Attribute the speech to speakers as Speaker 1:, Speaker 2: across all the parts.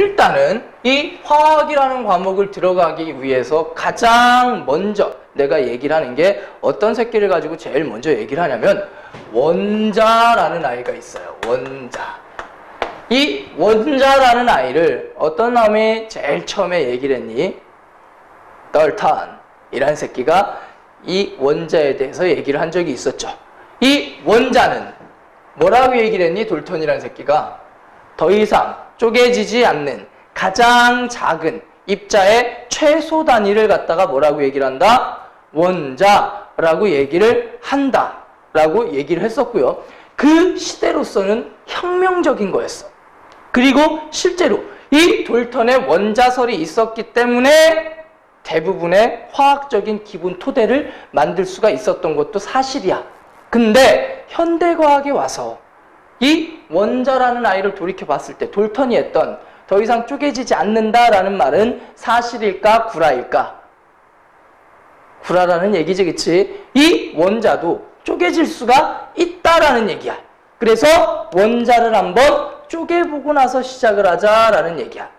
Speaker 1: 일단은 이 화학이라는 과목을 들어가기 위해서 가장 먼저 내가 얘기를 하는 게 어떤 새끼를 가지고 제일 먼저 얘기를 하냐면 원자라는 아이가 있어요. 원자. 이 원자라는 아이를 어떤 놈이 제일 처음에 얘기를 했니? 떨턴이라는 새끼가 이 원자에 대해서 얘기를 한 적이 있었죠. 이 원자는 뭐라고 얘기를 했니? 돌턴이라는 새끼가 더 이상 쪼개지지 않는 가장 작은 입자의 최소 단위를 갖다가 뭐라고 얘기를 한다? 원자라고 얘기를 한다 라고 얘기를 했었고요. 그 시대로서는 혁명적인 거였어. 그리고 실제로 이 돌턴에 원자설이 있었기 때문에 대부분의 화학적인 기본 토대를 만들 수가 있었던 것도 사실이야. 근데 현대과학에 와서 이 원자라는 아이를 돌이켜 봤을 때 돌턴이 했던 더 이상 쪼개지지 않는다라는 말은 사실일까 구라일까? 구라라는 얘기지, 그치? 이 원자도 쪼개질 수가 있다라는 얘기야. 그래서 원자를 한번 쪼개보고 나서 시작을 하자라는 얘기야.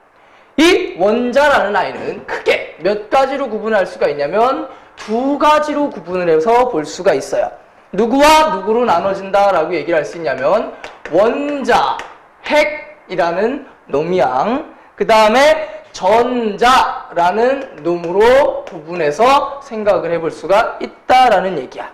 Speaker 1: 이 원자라는 아이는 크게 몇 가지로 구분할 수가 있냐면 두 가지로 구분을 해서 볼 수가 있어요. 누구와 누구로 나눠진다라고 얘기를 할 수 있냐면 원자, 핵이라는 놈이랑 그 다음에 전자라는 놈으로 구분해서 생각을 해볼 수가 있다라는 얘기야.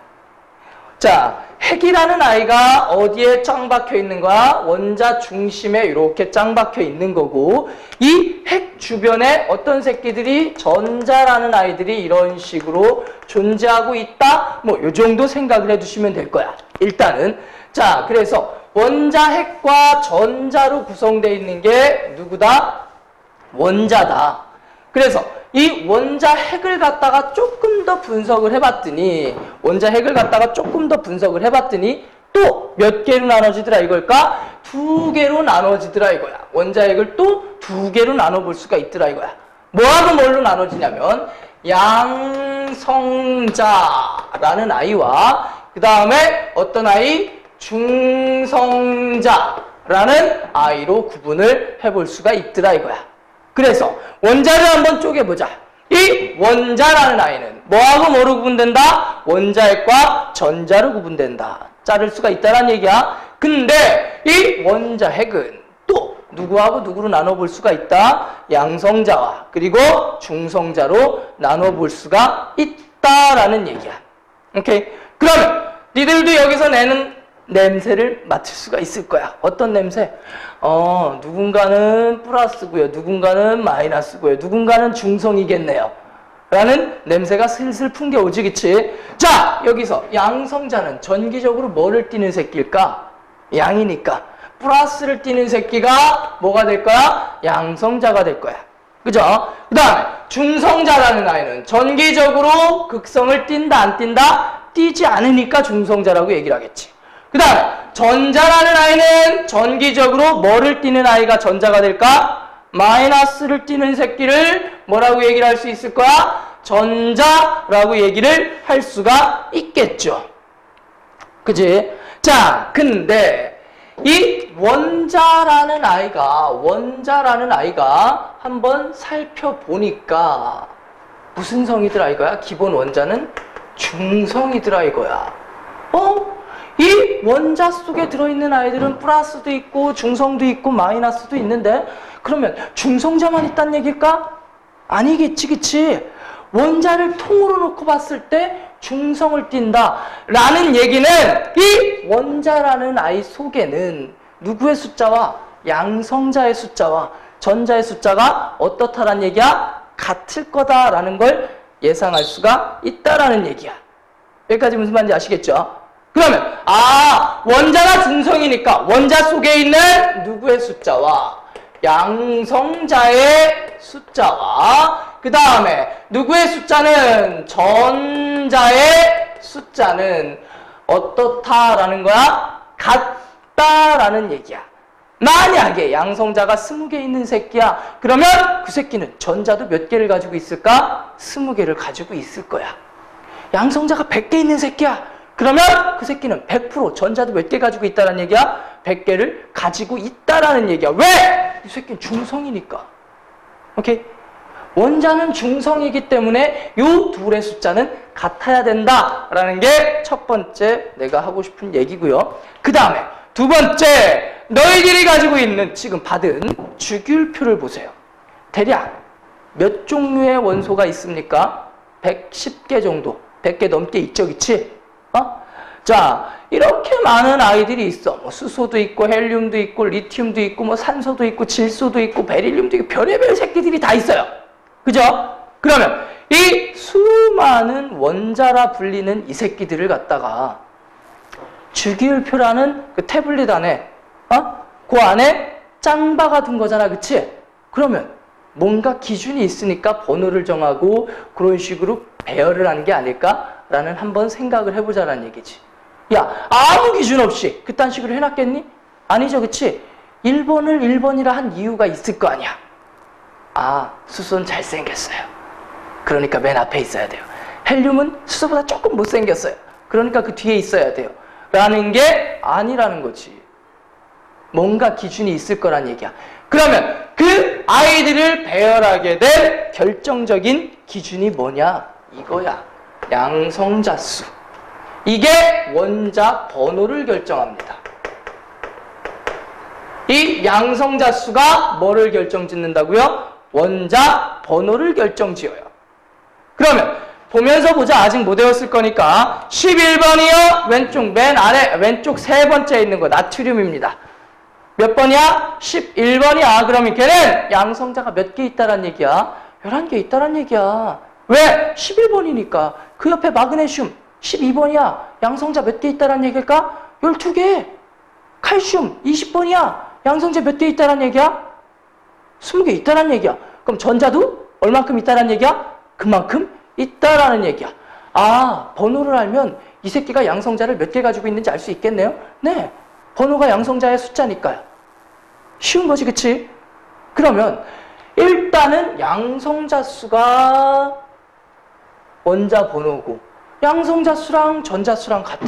Speaker 1: 자, 핵이라는 아이가 어디에 짱 박혀 있는 거야? 원자 중심에 이렇게 짱 박혀 있는 거고, 이 핵 주변에 어떤 새끼들이 전자라는 아이들이 이런 식으로 존재하고 있다? 뭐 요 정도 생각을 해두시면 될 거야. 일단은. 자, 그래서 원자, 핵과 전자로 구성되어 있는 게 누구다? 원자다. 그래서 이 원자 핵을 갖다가 조금 더 분석을 해봤더니 또 몇 개로 나눠지더라 이걸까? 두 개로 나눠지더라 이거야. 원자 핵을 또 두 개로 나눠볼 수가 있더라 이거야. 뭐하고 뭘로 나눠지냐면 양성자라는 아이와 그 다음에 어떤 아이? 중성자라는 아이로 구분을 해볼 수가 있더라 이거야. 그래서 원자를 한번 쪼개보자. 이 원자라는 아이는 뭐하고 뭐로 구분된다? 원자핵과 전자로 구분된다. 자를 수가 있다는 얘기야. 근데 이 원자 핵은 또 누구하고 누구로 나눠볼 수가 있다? 양성자와 그리고 중성자로 나눠볼 수가 있다라는 얘기야. 오케이? 그러면 니들도 여기서 내는 냄새를 맡을 수가 있을 거야. 어떤 냄새? 누군가는 플러스고요. 누군가는 마이너스고요. 누군가는 중성이겠네요. 라는 냄새가 슬슬 풍겨오지, 그치? 자, 여기서 양성자는 전기적으로 뭐를 띠는 새끼일까? 양이니까. 플러스를 띠는 새끼가 뭐가 될 거야? 양성자가 될 거야. 그죠? 그 다음에 중성자라는 아이는 전기적으로 극성을 띈다, 안 띈다? 띄지 않으니까 중성자라고 얘기를 하겠지. 그 다음에 전자라는 아이는 전기적으로 뭐를 띠는 아이가 전자가 될까? 마이너스를 띠는 새끼를 뭐라고 얘기를 할 수 있을 거야? 전자라고 얘기를 할 수가 있겠죠. 그치? 자, 근데 이 원자라는 아이가 한번 살펴보니까 무슨 성이더라 이거야? 기본 원자는 중성이더라 이거야. 이 원자 속에 들어있는 아이들은 플러스도 있고 중성도 있고 마이너스도 있는데 그러면 중성자만 있다는 얘기일까? 아니겠지, 그치? 원자를 통으로 놓고 봤을 때 중성을 띈다 라는 얘기는 이 원자라는 아이 속에는 누구의 숫자와 양성자의 숫자와 전자의 숫자가 어떻다라는 얘기야? 같을 거다라는 걸 예상할 수가 있다라는 얘기야. 여기까지 무슨 말인지 아시겠죠? 그러면 원자가 중성이니까 원자 속에 있는 누구의 숫자와 양성자의 숫자와 그 다음에 누구의 숫자는 전자의 숫자는 어떻다라는 거야? 같다라는 얘기야. 만약에 양성자가 20개 있는 새끼야. 그러면 그 새끼는 전자도 몇 개를 가지고 있을까? 20개를 가지고 있을 거야. 양성자가 100개 있는 새끼야. 그러면 그 새끼는 100% 전자도 몇 개 가지고 있다는 얘기야? 100개를 가지고 있다라는 얘기야. 왜? 이 새끼는 중성이니까. 오케이? 원자는 중성이기 때문에 요 둘의 숫자는 같아야 된다라는 게 첫 번째 내가 하고 싶은 얘기고요. 그 다음에 두 번째, 너희들이 가지고 있는 지금 받은 주기율표를 보세요. 대략 몇 종류의 원소가 있습니까? 110개 정도, 100개 넘게 있죠, 그치? 자, 이렇게 많은 아이들이 있어. 뭐 수소도 있고, 헬륨도 있고, 리튬도 있고, 뭐 산소도 있고, 질소도 있고, 베릴륨도 있고, 별의별 새끼들이 다 있어요. 그죠? 그러면 이 수많은 원자라 불리는 이 새끼들을 갖다가 주기율표라는 그 태블릿 안에, 그 안에 짱 박아둔 거잖아, 그치? 그러면 뭔가 기준이 있으니까 번호를 정하고 그런 식으로 배열을 한 게 아닐까라는 한번 생각을 해보자라는 얘기지. 야, 아무 기준 없이 그딴 식으로 해놨겠니? 아니죠, 그치? 1번을 1번이라 한 이유가 있을 거 아니야. 아, 수소는 잘생겼어요. 그러니까 맨 앞에 있어야 돼요. 헬륨은 수소보다 조금 못생겼어요. 그러니까 그 뒤에 있어야 돼요. 라는 게 아니라는 거지. 뭔가 기준이 있을 거란 얘기야. 그러면 그 아이들을 배열하게 된 결정적인 기준이 뭐냐? 이거야. 양성자수. 이게 원자 번호를 결정합니다. 이 양성자수가 뭐를 결정짓는다고요? 원자 번호를 결정지어요. 그러면 보면서 보자. 아직 못 외웠을 거니까 11번이요. 왼쪽 맨 아래 왼쪽 세 번째에 있는 거 나트륨입니다. 몇 번이야? 11번이야. 그러면 걔는 양성자가 몇 개 있다란 얘기야? 11개 있다란 얘기야. 왜? 11번이니까. 그 옆에 마그네슘 12번이야. 양성자 몇 개 있다란 얘기일까? 12개. 칼슘 20번이야. 양성자 몇 개 있다란 얘기야? 20개 있다란 얘기야. 그럼 전자도 얼만큼 있다란 얘기야? 그만큼 있다라는 얘기야. 아, 번호를 알면 이 새끼가 양성자를 몇 개 가지고 있는지 알 수 있겠네요? 네. 번호가 양성자의 숫자니까요. 쉬운 거지, 그치? 그러면 일단은 양성자 수가 원자 번호고 양성자 수랑 전자 수랑 같아.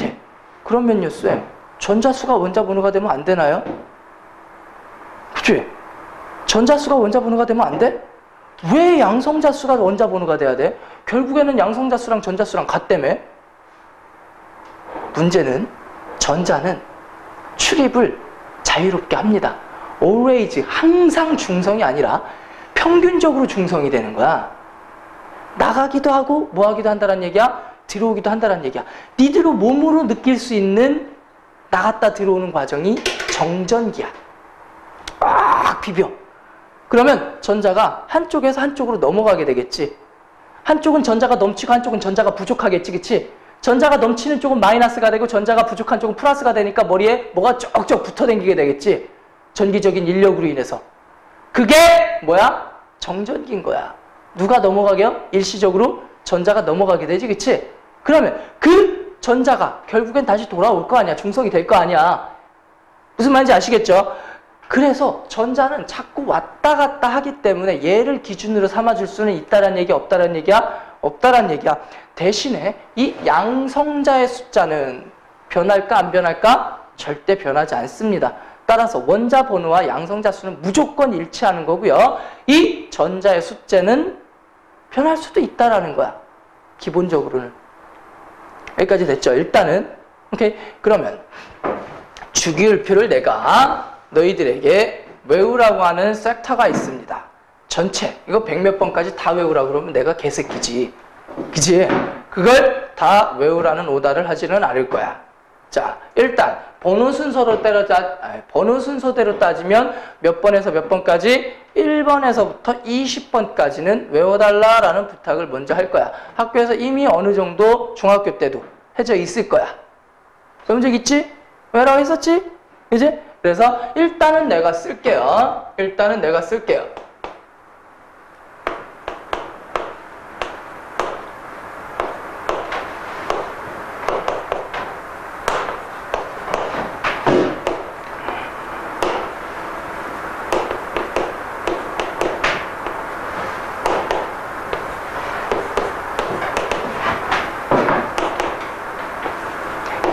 Speaker 1: 그러면요, 쌤, 전자 수가 원자 번호가 되면 안 되나요? 그치? 전자 수가 원자 번호가 되면 안 돼? 왜 양성자 수가 원자 번호가 돼야 돼? 결국에는 양성자 수랑 전자 수랑 같다며? 문제는 전자는 출입을 자유롭게 합니다. always, 항상 중성이 아니라 평균적으로 중성이 되는 거야. 나가기도 하고 뭐 하기도 한다는 얘기야? 들어오기도 한다는 얘기야. 니들로 몸으로 느낄 수 있는 나갔다 들어오는 과정이 정전기야. 꽉 비벼. 그러면 전자가 한쪽에서 한쪽으로 넘어가게 되겠지. 한쪽은 전자가 넘치고 한쪽은 전자가 부족하겠지, 그치? 전자가 넘치는 쪽은 마이너스가 되고 전자가 부족한 쪽은 플러스가 되니까 머리에 뭐가 쩍쩍 붙어다니게 되겠지. 전기적인 인력으로 인해서. 그게 뭐야? 정전기인 거야. 누가 넘어가게요? 일시적으로 전자가 넘어가게 되지, 그치? 그러면 그 전자가 결국엔 다시 돌아올 거 아니야. 중성이 될 거 아니야. 무슨 말인지 아시겠죠? 그래서 전자는 자꾸 왔다 갔다 하기 때문에 얘를 기준으로 삼아줄 수는 있다란 얘기, 없다란 얘기야? 없다란 얘기야. 대신에 이 양성자의 숫자는 변할까 안 변할까? 절대 변하지 않습니다. 따라서 원자 번호와 양성자 수는 무조건 일치하는 거고요. 이 전자의 숫자는 변할 수도 있다라는 거야. 기본적으로는. 여기까지 됐죠? 일단은. 오케이. 그러면 주기율표를 내가 너희들에게 외우라고 하는 섹터가 있습니다. 전체. 이거 100몇 번까지 다 외우라고 그러면 내가 개새끼지. 그지? 그걸 다 외우라는 오다를 하지는 않을 거야. 자, 일단 번호 순서대로 따지면 몇 번에서 몇 번까지? 1번에서부터 20번까지는 외워달라라는 부탁을 먼저 할 거야. 학교에서 이미 어느 정도 중학교 때도 해져 있을 거야. 배운 적 있지? 외우라고 했었지? 그지? 그래서 일단은 내가 쓸게요. 일단은 내가 쓸게요.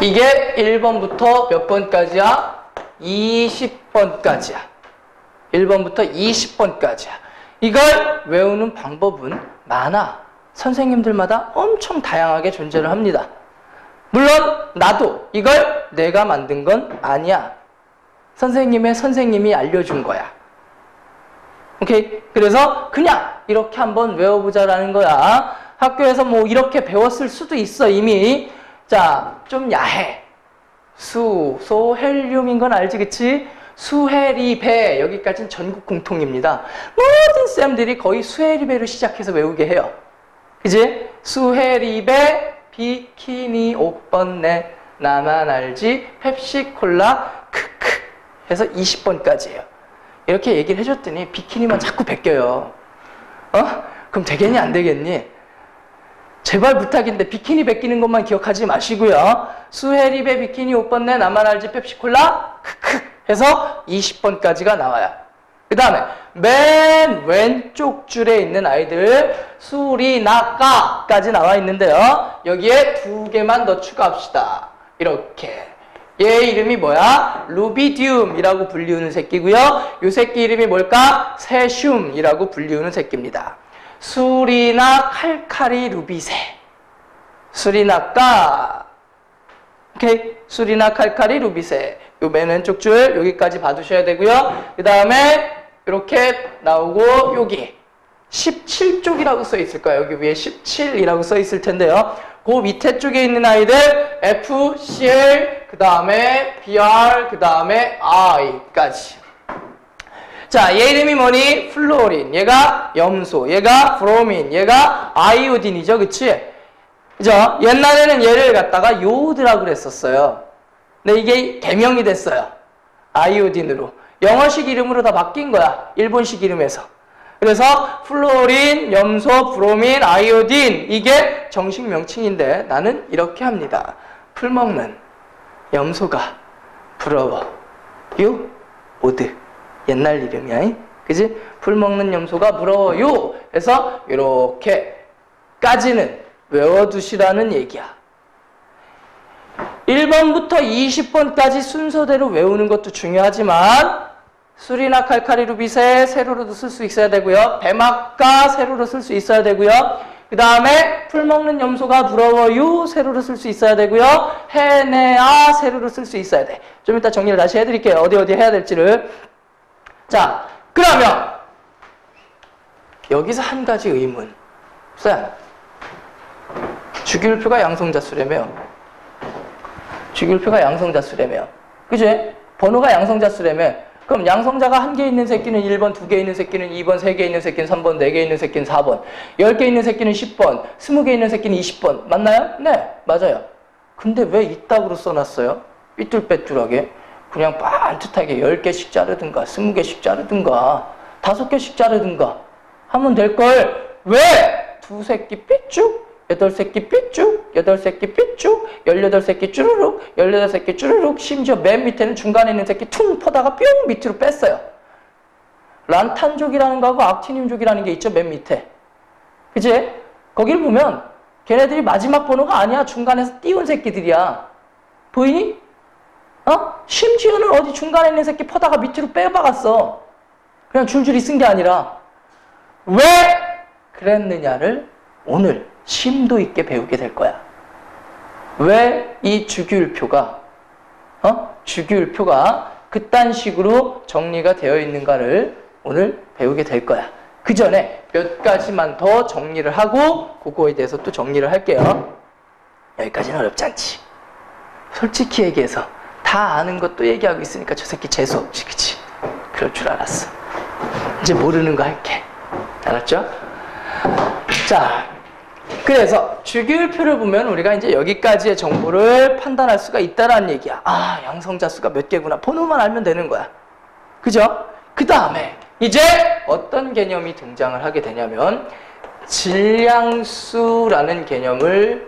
Speaker 1: 이게 1번부터 몇 번까지야? 20번까지야. 1번부터 20번까지야. 이걸 외우는 방법은 많아. 선생님들마다 엄청 다양하게 존재를 합니다. 물론 나도 이걸 내가 만든 건 아니야. 선생님의 선생님이 알려준 거야. 오케이? 그래서 그냥 이렇게 한번 외워보자라는 거야. 학교에서 뭐 이렇게 배웠을 수도 있어 이미. 자, 좀 야해. 수, 소, 헬륨인 건 알지, 그치? 수해리배, 여기까지는 전국 공통입니다. 모든 쌤들이 거의 수해리배로 시작해서 외우게 해요. 그지? 수해리배, 비키니 옷 벗네, 나만 알지, 펩시콜라, 크크 해서 20번까지예요. 이렇게 얘기를 해줬더니 비키니만 자꾸 베껴요. 그럼 되겠니 안 되겠니? 제발 부탁인데 비키니 베끼는 것만 기억하지 마시고요. 수해리배, 비키니 옷 벗네, 나만 알지, 펩시콜라, 크크 해서 20번까지가 나와요. 그 다음에 맨 왼쪽 줄에 있는 아이들 수리나까까지 나와 있는데요. 여기에 2개만 더 추가합시다. 이렇게. 얘 이름이 뭐야? 루비디움이라고 불리우는 새끼고요. 이 새끼 이름이 뭘까? 세슘이라고 불리우는 새끼입니다. 수리나 칼칼이 루비세. 수리나까. 오케이? 수리나 칼칼이 루비세. 요 맨 왼쪽 줄 여기까지 봐두셔야 되고요. 그 다음에 이렇게 나오고 여기 17쪽이라고 써 있을 거예요. 여기 위에 17이라고 써 있을 텐데요. 그 밑에 쪽에 있는 아이들 F, CL, 그 다음에 BR, 그 다음에 I까지. 자, 얘 이름이 뭐니? 플로린. 얘가 염소. 얘가 브로민. 얘가 아이오딘이죠. 그치? 그죠? 옛날에는 얘를 갖다가 요오드라고 그랬었어요. 근데 이게 개명이 됐어요. 아이오딘으로. 영어식 이름으로 다 바뀐 거야. 일본식 이름에서. 그래서 플로린, 염소, 브로민, 아이오딘 이게 정식 명칭인데 나는 이렇게 합니다. 풀 먹는 염소가 부러워. 요 오드. 옛날 이름이야. 그지? 풀 먹는 염소가 부러워요. 해서 이렇게까지는 외워두시라는 얘기야. 1번부터 20번까지 순서대로 외우는 것도 중요하지만 수리나 칼칼이 루비세 세로로도 쓸 수 있어야 되고요. 배막가 세로로 쓸 수 있어야 되고요. 그 다음에 풀 먹는 염소가 부러워요 세로로 쓸 수 있어야 되고요. 해내아 세로로 쓸 수 있어야 돼. 좀 이따 정리를 다시 해드릴게요. 어디 해야 될지를. 자, 그러면 여기서 한 가지 의문. 쌤, 주기율표가 양성자수라며. 주기율표가 양성자수라며. 그지? 번호가 양성자수라며. 그럼 양성자가 1개 있는 새끼는 1번, 2개 있는 새끼는 2번, 3개 있는 새끼는 3번, 4개 있는 새끼는 4번, 10개 있는 새끼는 10번, 20개 있는 새끼는 20번. 맞나요? 네, 맞아요. 근데 왜 이따구로 써놨어요? 삐뚤빼뚤하게. 그냥 반듯하게 10개씩 자르든가 20개씩 자르든가 5개씩 자르든가 하면 될걸. 왜? 2새끼 삐쭉, 8새끼 삐쭉, 8새끼 삐쭉, 18새끼 쭈르륵, 18새끼 쭈르륵, 심지어 맨 밑에는 중간에 있는 새끼 퉁 퍼다가 뿅 밑으로 뺐어요. 란탄족이라는 거하고 악티늄족이라는 게 있죠, 맨 밑에. 그치? 거기를 보면 걔네들이 마지막 번호가 아니야. 중간에서 띄운 새끼들이야. 보이니? 심지어는 어디 중간에 있는 새끼 퍼다가 밑으로 빼박았어. 그냥 줄줄이 쓴 게 아니라. 왜 그랬느냐를 오늘 심도 있게 배우게 될 거야. 왜 이 주기율표가 그딴 식으로 정리가 되어 있는가를 오늘 배우게 될 거야. 그 전에 몇 가지만 더 정리를 하고 그거에 대해서 또 정리를 할게요. 여기까지는 어렵지 않지. 솔직히 얘기해서 다 아는 것도 얘기하고 있으니까 저 새끼 재수없지, 그치? 그럴 줄 알았어. 이제 모르는 거 할게. 알았죠? 자, 그래서 주기율표를 보면 우리가 이제 여기까지의 정보를 판단할 수가 있다라는 얘기야. 아, 양성자 수가 몇 개구나. 번호만 알면 되는 거야. 그죠? 그 다음에 이제 어떤 개념이 등장을 하게 되냐면 질량수라는 개념을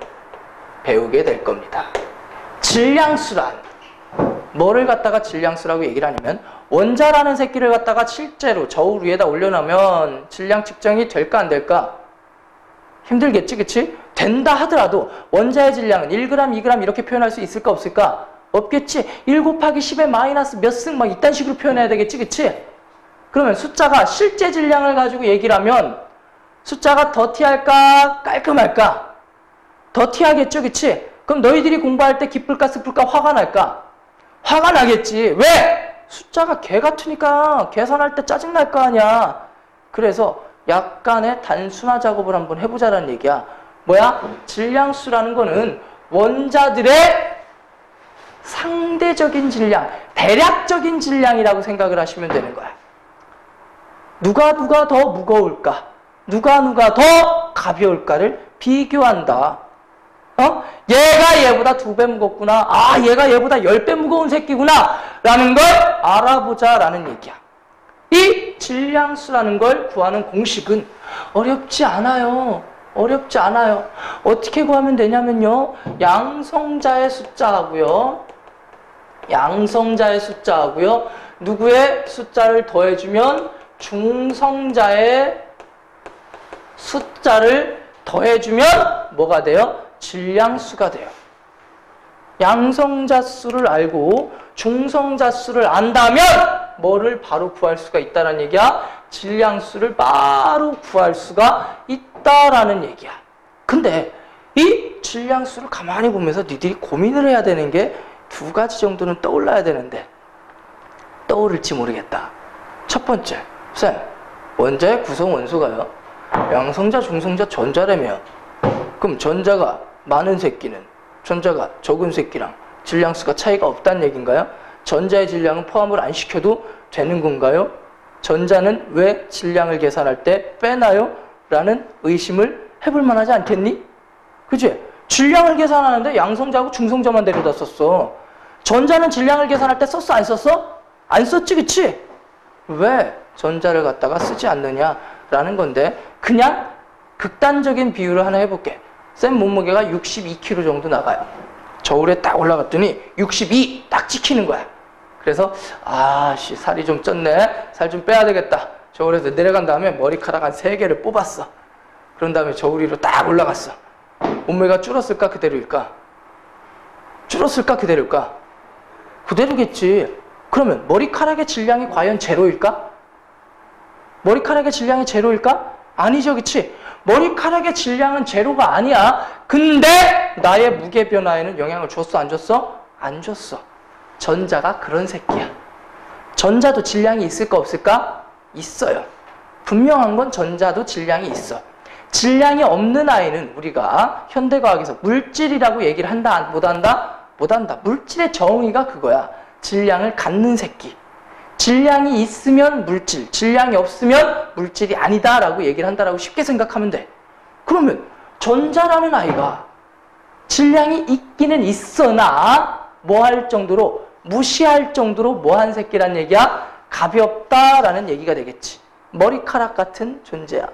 Speaker 1: 배우게 될 겁니다. 질량수란 뭐를 갖다가 질량수라고 얘기를 하냐면 원자라는 새끼를 갖다가 실제로 저울 위에다 올려놓으면 질량 측정이 될까 안 될까? 힘들겠지, 그치? 된다 하더라도 원자의 질량은 1g, 2g 이렇게 표현할 수 있을까 없을까? 없겠지. 1 곱하기 10의 마이너스 몇 승 막 이딴 식으로 표현해야 되겠지, 그치? 그러면 숫자가 실제 질량을 가지고 얘기를 하면 숫자가 더티할까 깔끔할까? 더티하겠죠, 그치? 그럼 너희들이 공부할 때 기쁠까 슬플까 화가 날까? 화가 나겠지. 왜? 숫자가 개 같으니까 계산할 때 짜증날 거 아니야. 그래서 약간의 단순화 작업을 한번 해보자라는 얘기야. 뭐야? 질량수라는 거는 원자들의 상대적인 질량, 대략적인 질량이라고 생각을 하시면 되는 거야. 누가 더 무거울까? 누가 더 가벼울까를 비교한다. 얘가 얘보다 2배 무겁구나. 아, 얘가 얘보다 10배 무거운 새끼구나. 라는 걸 알아보자 라는 얘기야. 이 질량수라는 걸 구하는 공식은 어렵지 않아요. 어렵지 않아요. 어떻게 구하면 되냐면요. 양성자의 숫자하고요. 양성자의 숫자하고요. 누구의 숫자를 더해주면 중성자의 숫자를 더해주면 뭐가 돼요? 질량수가 돼요. 양성자 수를 알고 중성자 수를 안다면 뭐를 바로 구할 수가 있다는 얘기야? 질량수를 바로 구할 수가 있다라는 얘기야. 근데 이 질량수를 가만히 보면서 니들이 고민을 해야 되는 게 2가지 정도는 떠올라야 되는데 떠오를지 모르겠다. 첫 번째, 쌤, 원자의 구성 원소가요. 양성자, 중성자, 전자라며. 그럼 전자가 많은 새끼는 전자가 적은 새끼랑 질량수가 차이가 없다는 얘기인가요? 전자의 질량은 포함을 안 시켜도 되는 건가요? 전자는 왜 질량을 계산할 때 빼나요? 라는 의심을 해볼 만하지 않겠니? 그치? 질량을 계산하는데 양성자하고 중성자만 데려다 썼어. 전자는 질량을 계산할 때 썼어? 안 썼어? 안 썼지, 그치? 왜 전자를 갖다가 쓰지 않느냐라는 건데 그냥 극단적인 비유를 하나 해볼게. 쌤 몸무게가 62kg 정도 나가요. 저울에 딱 올라갔더니 62 딱 찍히는 거야. 그래서 아씨 살이 좀 쪘네. 살 좀 빼야 되겠다. 저울에서 내려간 다음에 머리카락 한 3개를 뽑았어. 그런 다음에 저울 위로 딱 올라갔어. 몸무게가 줄었을까 그대로일까? 줄었을까 그대로일까? 그대로겠지. 그러면 머리카락의 질량이 과연 제로일까? 머리카락의 질량이 제로일까? 아니죠, 그치? 머리카락의 질량은 제로가 아니야. 근데 나의 무게 변화에는 영향을 줬어, 안 줬어? 안 줬어. 전자가 그런 새끼야. 전자도 질량이 있을까 없을까? 있어요. 분명한 건 전자도 질량이 있어. 질량이 없는 아이는 우리가 현대과학에서 물질이라고 얘기를 한다, 못 한다? 못 한다. 물질의 정의가 그거야. 질량을 갖는 새끼. 질량이 있으면 물질, 질량이 없으면 물질이 아니다라고 얘기를 한다라고 쉽게 생각하면 돼. 그러면 전자라는 아이가 질량이 있기는 있으나 뭐 할 정도로, 무시할 정도로 뭐 한 새끼란 얘기야? 가볍다라는 얘기가 되겠지. 머리카락 같은 존재야.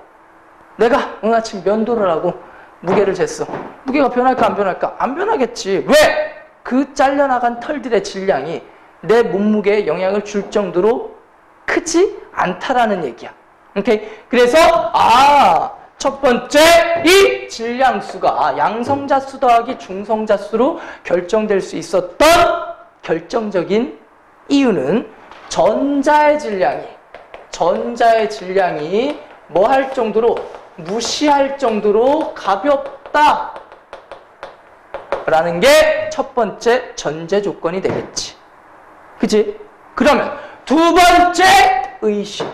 Speaker 1: 내가 오늘 아침 면도를 하고 무게를 쟀어. 무게가 변할까 안 변할까? 안 변하겠지. 왜? 그 잘려나간 털들의 질량이 내 몸무게에 영향을 줄 정도로 크지 않다라는 얘기야. 오케이? 그래서 첫 번째 이 질량수가 양성자 수 더하기 중성자 수로 결정될 수 있었던 결정적인 이유는 전자의 질량이 뭐 할 정도로, 무시할 정도로 가볍다 라는 게 첫 번째 전제 조건이 되겠지. 그치? 그러면 두 번째 의심.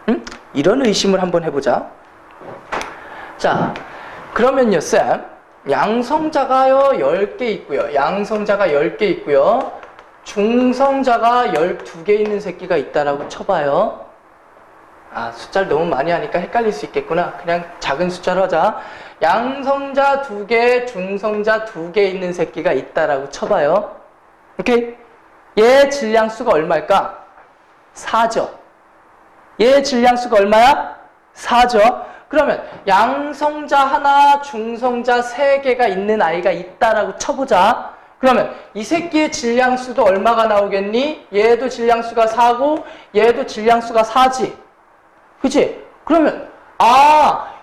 Speaker 1: 응? 이런 의심을 한번 해보자. 자, 그러면요, 쌤. 양성자가요, 10개 있고요. 양성자가 10개 있고요. 중성자가 12개 있는 새끼가 있다라고 쳐봐요. 숫자를 너무 많이 하니까 헷갈릴 수 있겠구나. 그냥 작은 숫자로 하자. 양성자 2개, 중성자 2개 있는 새끼가 있다라고 쳐봐요. 오케이? 얘 질량수가 얼마일까? 4죠. 얘 질량수가 얼마야? 4죠. 그러면 양성자 하나, 중성자 3개가 있는 아이가 있다라고 쳐보자. 그러면 이 새끼의 질량수도 얼마가 나오겠니? 얘도 질량수가 4고 얘도 질량수가 4지. 그치? 그러면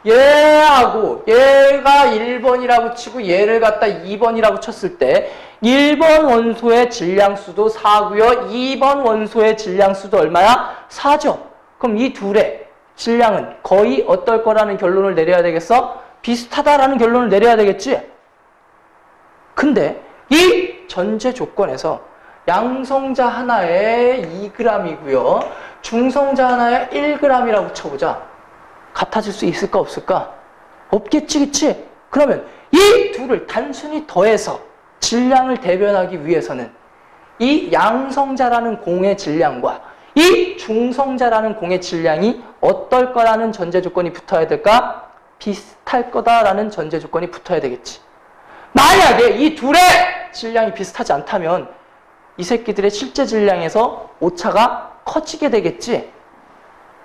Speaker 1: 얘하고 얘가 1번이라고 치고 얘를 갖다 2번이라고 쳤을 때 1번 원소의 질량수도 4고요. 2번 원소의 질량수도 얼마야? 4죠. 그럼 이 둘의 질량은 거의 어떨 거라는 결론을 내려야 되겠어? 비슷하다라는 결론을 내려야 되겠지? 근데 이 전제 조건에서 양성자 하나에 2g이고요. 중성자 하나에 1g이라고 쳐보자. 같아질 수 있을까 없을까? 없겠지, 그치? 그러면 이 둘을 단순히 더해서 질량을 대변하기 위해서는 이 양성자라는 공의 질량과 이 중성자라는 공의 질량이 어떨 거라는 전제 조건이 붙어야 될까? 비슷할 거다라는 전제 조건이 붙어야 되겠지. 만약에 이 둘의 질량이 비슷하지 않다면 이 새끼들의 실제 질량에서 오차가 커지게 되겠지.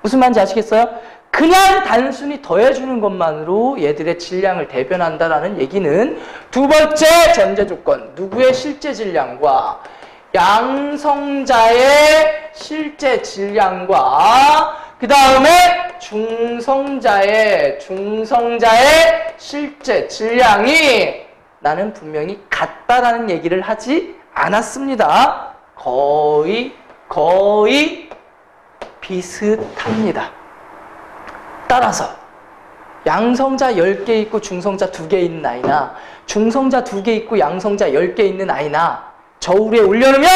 Speaker 1: 무슨 말인지 아시겠어요? 그냥 단순히 더해주는 것만으로 얘들의 질량을 대변한다라는 얘기는 두 번째 전제 조건, 누구의 실제 질량과 양성자의 실제 질량과 그 다음에 중성자의 실제 질량이 나는 분명히 같다라는 얘기를 하지 않았습니다. 거의 비슷합니다. 따라서 양성자 10개 있고 중성자 2개 있는 아이나 중성자 2개 있고 양성자 10개 있는 아이나 저울에 올려놓으면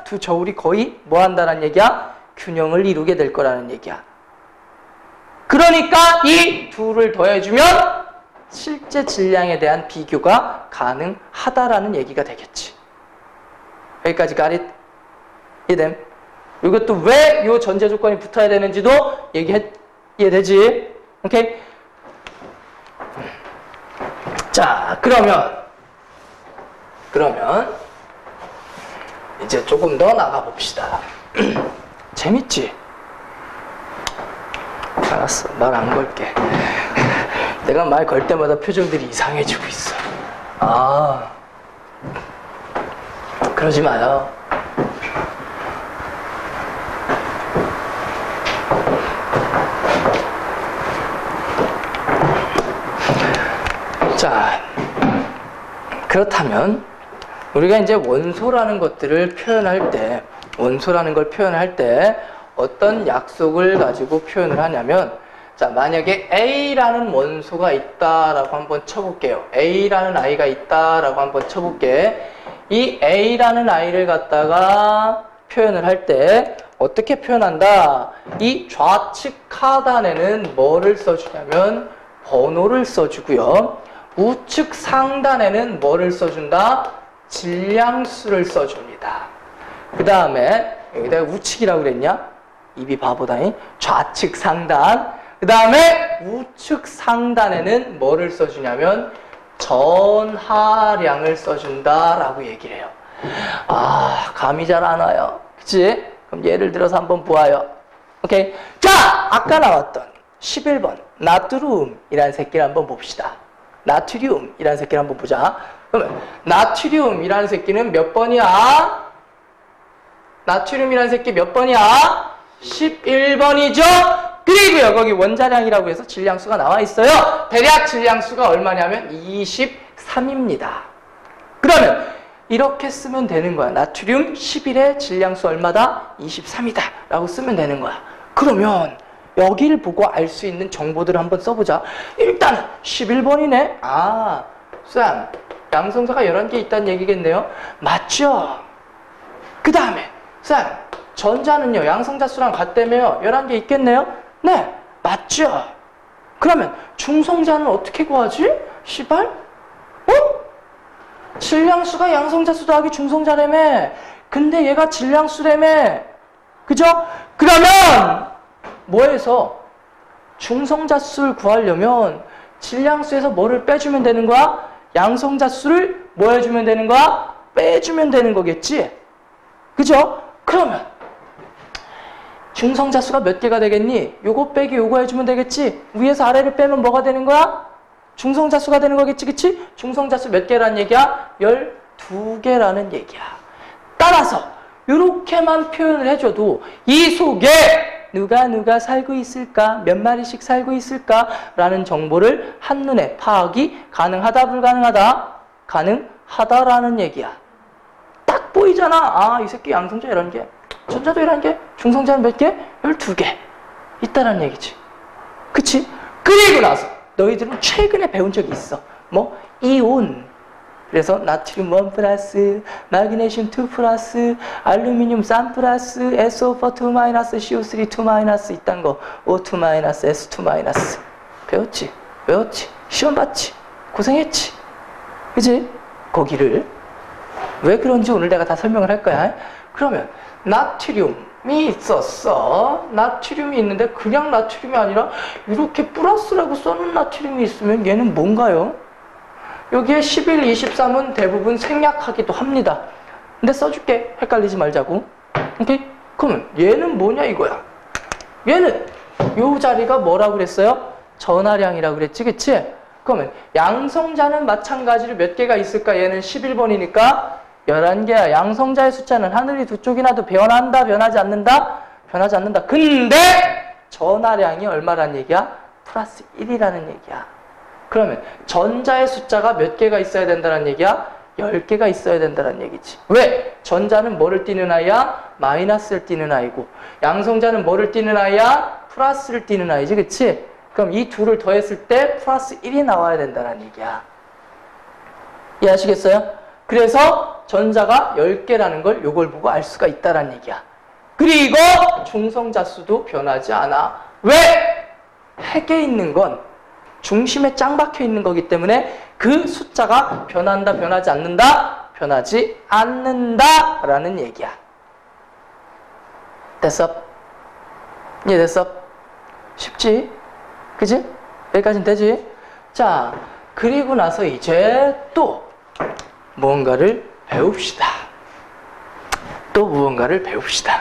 Speaker 1: 두 저울이 거의 뭐 한다는 얘기야? 균형을 이루게 될 거라는 얘기야. 그러니까 이 둘을 더해주면 실제 질량에 대한 비교가 가능하다라는 얘기가 되겠지. 여기까지 got it? 이해됨? 이것도 왜 이 전제 조건이 붙어야 되는지도 이해되지? 오케이? 자, 그러면 이제 조금 더 나가봅시다. 재밌지? 알았어, 말 안 걸게. 내가 말 걸 때마다 표정들이 이상해지고 있어. 아, 그러지 마요. 자, 그렇다면 우리가 이제 원소라는 것들을 표현할 때, 원소라는 걸 표현할 때 어떤 약속을 가지고 표현을 하냐면, 자, 만약에 A라는 원소가 있다라고 한번 쳐볼게요. A라는 아이가 있다라고 한번 쳐볼게. 이 A라는 아이를 갖다가 표현을 할 때 어떻게 표현한다? 이 좌측 하단에는 뭐를 써주냐면 번호를 써주고요. 우측 상단에는 뭐를 써준다? 질량수를 써줍니다. 그 다음에 여기다가 우측이라고 그랬냐? 입이 바보다니. 좌측 상단. 그 다음에 우측 상단에는 뭐를 써주냐면 전하량을 써준다라고 얘기를 해요. 아, 감이 잘 안 와요. 그치? 그럼 예를 들어서 한번 보아요. 오케이. 자, 아까 나왔던 11번 나트륨이라는 새끼를 한번 봅시다. 나트륨이라는 새끼를 한번 보자. 그러면 나트륨이라는 새끼는 몇 번이야? 나트륨이라는 새끼 몇 번이야? 11번이죠? 그리고요, 거기 원자량이라고 해서 질량수가 나와 있어요. 대략 질량수가 얼마냐면 23입니다. 그러면 이렇게 쓰면 되는 거야. 나트륨 11의 질량수 얼마다? 23이다 라고 쓰면 되는 거야. 그러면 여기를 보고 알 수 있는 정보들을 한번 써보자. 일단 11번이네. 아, 쌤, 양성자가 11개 있다는 얘기겠네요. 맞죠? 그 다음에 쌤, 전자는요, 양성자 수랑 같다며요. 11개 있겠네요. 네, 맞죠? 그러면 중성자는 어떻게 구하지? 시발? 어? 질량수가 양성자 수 더하기 중성자라며. 근데 얘가 질량수라며. 그죠? 그러면 뭐해서 중성자 수를 구하려면 질량수에서 뭐를 빼주면 되는 거야? 양성자 수를 뭐 해주면 되는 거야? 빼주면 되는 거겠지? 그죠? 그러면 중성자 수가 몇 개가 되겠니? 요거 빼기 요거 해주면 되겠지? 위에서 아래를 빼면 뭐가 되는 거야? 중성자 수가 되는 거겠지, 그치? 중성자 수 몇 개라는 얘기야? 12개라는 얘기야. 따라서 요렇게만 표현을 해줘도 이 속에 누가 살고 있을까? 몇 마리씩 살고 있을까? 라는 정보를 한눈에 파악이 가능하다, 불가능하다? 가능하다라는 얘기야. 딱 보이잖아. 아, 이 새끼 양성자 이런 게, 전자도 이런 게, 중성자는 몇 개? 12개. 있다라는 얘기지. 그치? 그리고 나서 너희들은 최근에 배운 적이 있어. 뭐? 이온. 그래서 나트륨 1 플러스, 마그네슘 2 플러스, 알루미늄 3 플러스, SO4 2 마이너스, CO3 2 마이너스 있단 거, O2 마이너스, S2 마이너스. 배웠지? 외웠지? 시험 봤지? 고생했지? 그치? 거기를 왜 그런지 오늘 내가 다 설명을 할 거야. 그러면 나트륨이 있었어. 나트륨이 있는데 그냥 나트륨이 아니라 이렇게 플러스라고 써놓은 나트륨이 있으면 얘는 뭔가요? 여기에 11, 23은 대부분 생략하기도 합니다. 근데 써줄게. 헷갈리지 말자고. 오케이? 그러면 얘는 뭐냐 이거야. 얘는 요 자리가 뭐라고 그랬어요? 전하량이라고 그랬지, 그치? 그러면 양성자는 마찬가지로 몇 개가 있을까? 얘는 11번이니까 11개야. 양성자의 숫자는 하늘이 두 쪽이나도 변한다, 변하지 않는다? 변하지 않는다. 근데 전하량이 얼마란 얘기야? 플러스 1이라는 얘기야. 그러면 전자의 숫자가 몇 개가 있어야 된다는 얘기야? 10개가 있어야 된다는 얘기지. 왜? 전자는 뭐를 띠는 아이야? 마이너스를 띠는 아이고, 양성자는 뭐를 띠는 아이야? 플러스를 띠는 아이지, 그치? 그럼 이 둘을 더했을 때 플러스 1이 나와야 된다는 얘기야. 이해하시겠어요? 그래서 전자가 10개라는 걸 요걸 보고 알 수가 있다는 얘기야. 그리고 중성자 수도 변하지 않아. 왜? 핵에 있는 건 중심에 짱 박혀 있는 거기 때문에 그 숫자가 변한다, 변하지 않는다? 변하지 않는다 라는 얘기야. 됐어? 이해됐어? 쉽지? 그지? 여기까지는 되지? 자, 그리고 나서 이제 또 무언가를 배웁시다. 또 무언가를 배웁시다.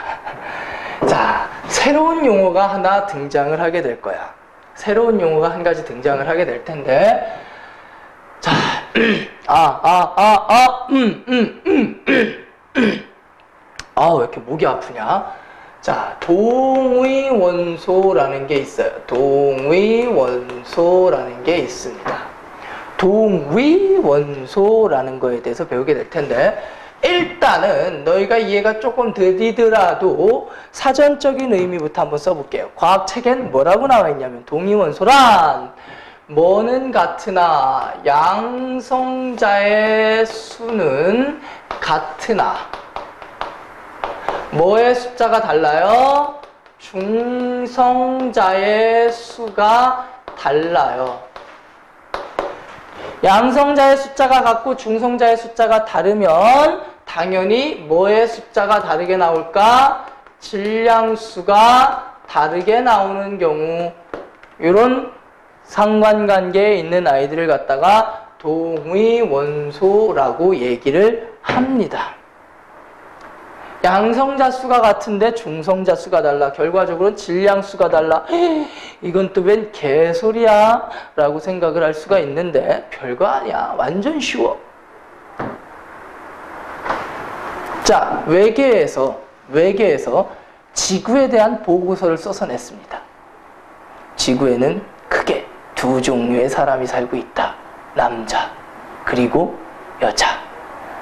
Speaker 1: 자, 새로운 용어가 하나 등장을 하게 될 거야. 새로운 용어가 한 가지 등장을 하게 될 텐데, 자, 왜 이렇게 목이 아프냐? 자, 동위원소라는 게 있어요. 동위원소라는 게 있습니다. 동위원소라는 거에 대해서 배우게 될 텐데, 일단은 너희가 이해가 조금 느리더라도 사전적인 의미부터 한번 써볼게요. 과학책엔 뭐라고 나와 있냐면, 동위원소란 뭐는 같으나 양성자의 수는 같으나 뭐의 숫자가 달라요? 중성자의 수가 달라요. 양성자의 숫자가 같고 중성자의 숫자가 다르면 당연히 뭐의 숫자가 다르게 나올까? 질량수가 다르게 나오는 경우, 이런 상관관계에 있는 아이들을 갖다가 동위원소라고 얘기를 합니다. 양성자 수가 같은데 중성자 수가 달라. 결과적으로는 질량수가 달라. 이건 또 웬 개소리야? 라고 생각을 할 수가 있는데 별거 아니야. 완전 쉬워. 자, 외계에서 지구에 대한 보고서를 써서 냈습니다. 지구에는 크게 두 종류의 사람이 살고 있다. 남자 그리고 여자.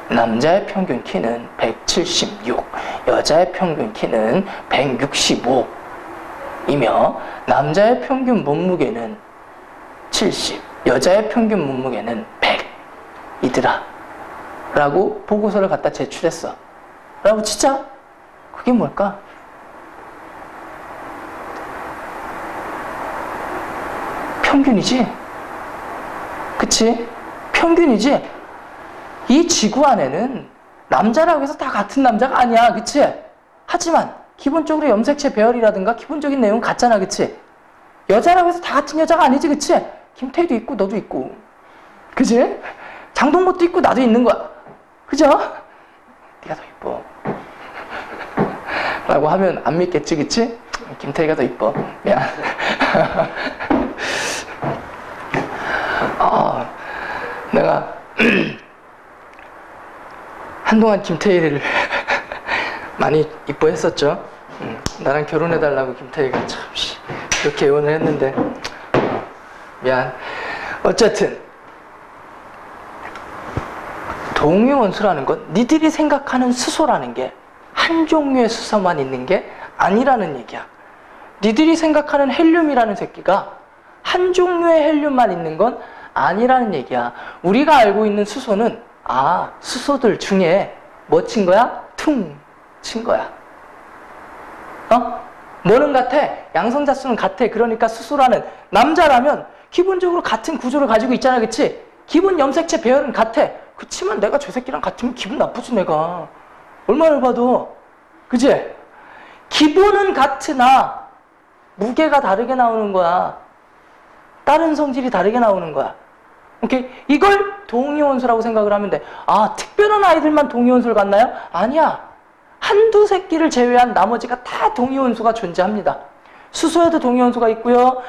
Speaker 1: 남자의 평균 키는 176, 여자의 평균 키는 165이며 남자의 평균 몸무게는 70, 여자의 평균 몸무게는 100이더라 라고 보고서를 갖다 제출했어. 라고 진짜? 그게 뭘까? 평균이지? 그치? 평균이지? 이 지구 안에는 남자라고 해서 다 같은 남자가 아니야. 그치? 하지만 기본적으로 염색체 배열이라든가 기본적인 내용은 같잖아. 그치? 여자라고 해서 다 같은 여자가 아니지. 그치? 김태희도 있고 너도 있고. 그치? 장동건도 있고 나도 있는 거야. 그죠? 네가 더 이뻐 라고 하면 안 믿겠지. 그치? 김태희가 더 이뻐. 미안. 내가 한동안 김태희를 많이 이뻐했었죠. 나랑 결혼해달라고 김태희가 참 이렇게 애원을 했는데 미안. 어쨌든 동위원수라는 건 니들이 생각하는 수소라는 게 한 종류의 수소만 있는 게 아니라는 얘기야. 니들이 생각하는 헬륨이라는 새끼가 한 종류의 헬륨만 있는 건 아니라는 얘기야. 우리가 알고 있는 수소는 수소들 중에 뭐 친 거야? 퉁 친 거야. 뭐는 같아? 양성자수는 같아. 그러니까 수소라는 남자라면 기본적으로 같은 구조를 가지고 있잖아. 그치? 기본 염색체 배열은 같아. 그치만 내가 저 새끼랑 같으면 기분 나쁘지 내가. 얼마나 봐도. 그치? 기본은 같으나 무게가 다르게 나오는 거야. 다른 성질이 다르게 나오는 거야. 오케이? 이걸 동위원수라고 생각을 하면 돼. 특별한 아이들만 동위원수를 갖나요? 아니야. 한두 새끼를 제외한 나머지가 다 동위원수가 존재합니다. 수소에도 동위원수가 있고요.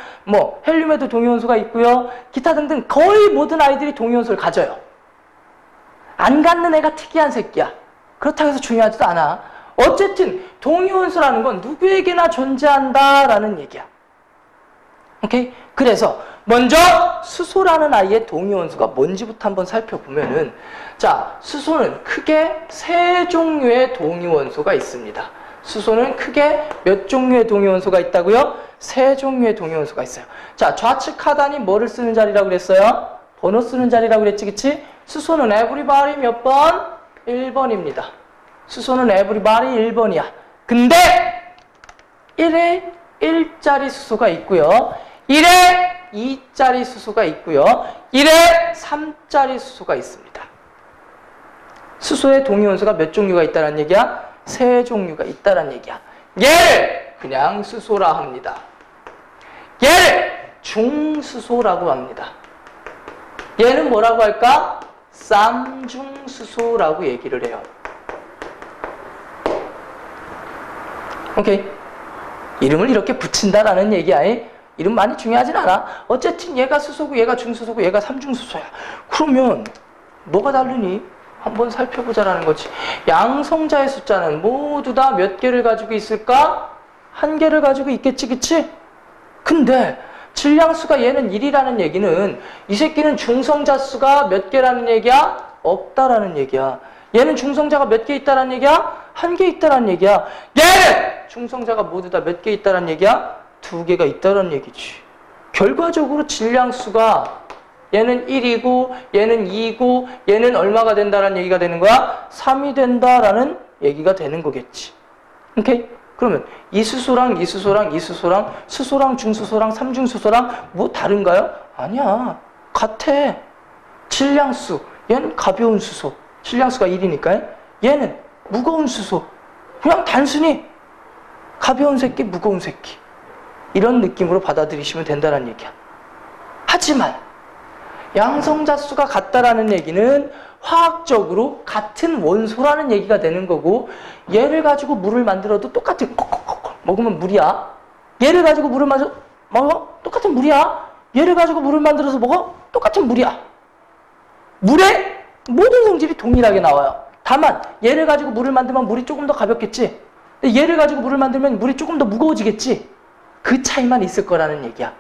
Speaker 1: 헬륨에도 동위원수가 있고요. 기타 등등 거의 모든 아이들이 동위원수를 가져요. 안 갖는 애가 특이한 새끼야. 그렇다고 해서 중요하지도 않아. 어쨌든 동위원수라는 건 누구에게나 존재한다라는 얘기야. 오케이? 그래서 먼저 수소라는 아이의 동위원수가 뭔지부터 한번 살펴보면은, 자, 수소는 크게 세 종류의 동위원수가 있습니다. 수소는 크게 몇 종류의 동위원수가 있다고요? 세 종류의 동위원수가 있어요. 자, 좌측 하단이 뭐를 쓰는 자리라고 그랬어요? 번호 쓰는 자리라고 그랬지, 그치? 수소는 everybody 몇 번? 1번입니다. 수소는 everybody 1번이야. 근데 1에 1짜리 수소가 있고요. 1에 2짜리 수소가 있고요. 1에 3짜리 수소가 있습니다. 수소의 동위원수가 몇 종류가 있다는 얘기야? 세 종류가 있다는 얘기야. 얘를 그냥 수소라 합니다. 얘를 중수소라고 합니다. 얘는 뭐라고 할까? 쌍중수소라고 얘기를 해요. 오케이? 이름을 이렇게 붙인다라는 얘기야. 이름 많이 중요하진 않아. 어쨌든 얘가 수소고 얘가 중수소고 얘가 삼중수소야. 그러면 뭐가 다르니? 한번 살펴보자라는 거지. 양성자의 숫자는 모두 다 몇 개를 가지고 있을까? 한 개를 가지고 있겠지, 그치? 근데 질량수가 얘는 1이라는 얘기는 이 새끼는 중성자 수가 몇 개라는 얘기야? 없다라는 얘기야. 얘는 중성자가 몇 개 있다라는 얘기야? 한 개 있다라는 얘기야. 얘는 중성자가 모두 다 몇 개 있다라는 얘기야? 2개가 있다라는 얘기지. 결과적으로 질량수가 얘는 1이고 얘는 2고 얘는 얼마가 된다라는 얘기가 되는 거야? 3이 된다라는 얘기가 되는 거겠지. 오케이? 그러면 이수소랑 이수소랑 이수소랑 수소랑 중수소랑 삼중수소랑 뭐 다른가요? 아니야. 같아. 질량수. 얘는 가벼운 수소. 질량수가 1이니까. 얘는 무거운 수소. 그냥 단순히 가벼운 새끼, 무거운 새끼. 이런 느낌으로 받아들이시면 된다는 얘기야. 하지만 양성자 수가 같다라는 얘기는 화학적으로 같은 원소라는 얘기가 되는 거고, 얘를 가지고 물을 만들어도 똑같은 콕콕콕 먹으면 물이야. 얘를 가지고 물을 먹어? 똑같은 물이야. 얘를 가지고 물을 만들어서 먹어? 똑같은 물이야. 물의 모든 성질이 동일하게 나와요. 다만 얘를 가지고 물을 만들면 물이 조금 더 가볍겠지. 근데 얘를 가지고 물을 만들면 물이 조금 더 무거워지겠지. 그 차이만 있을 거라는 얘기야.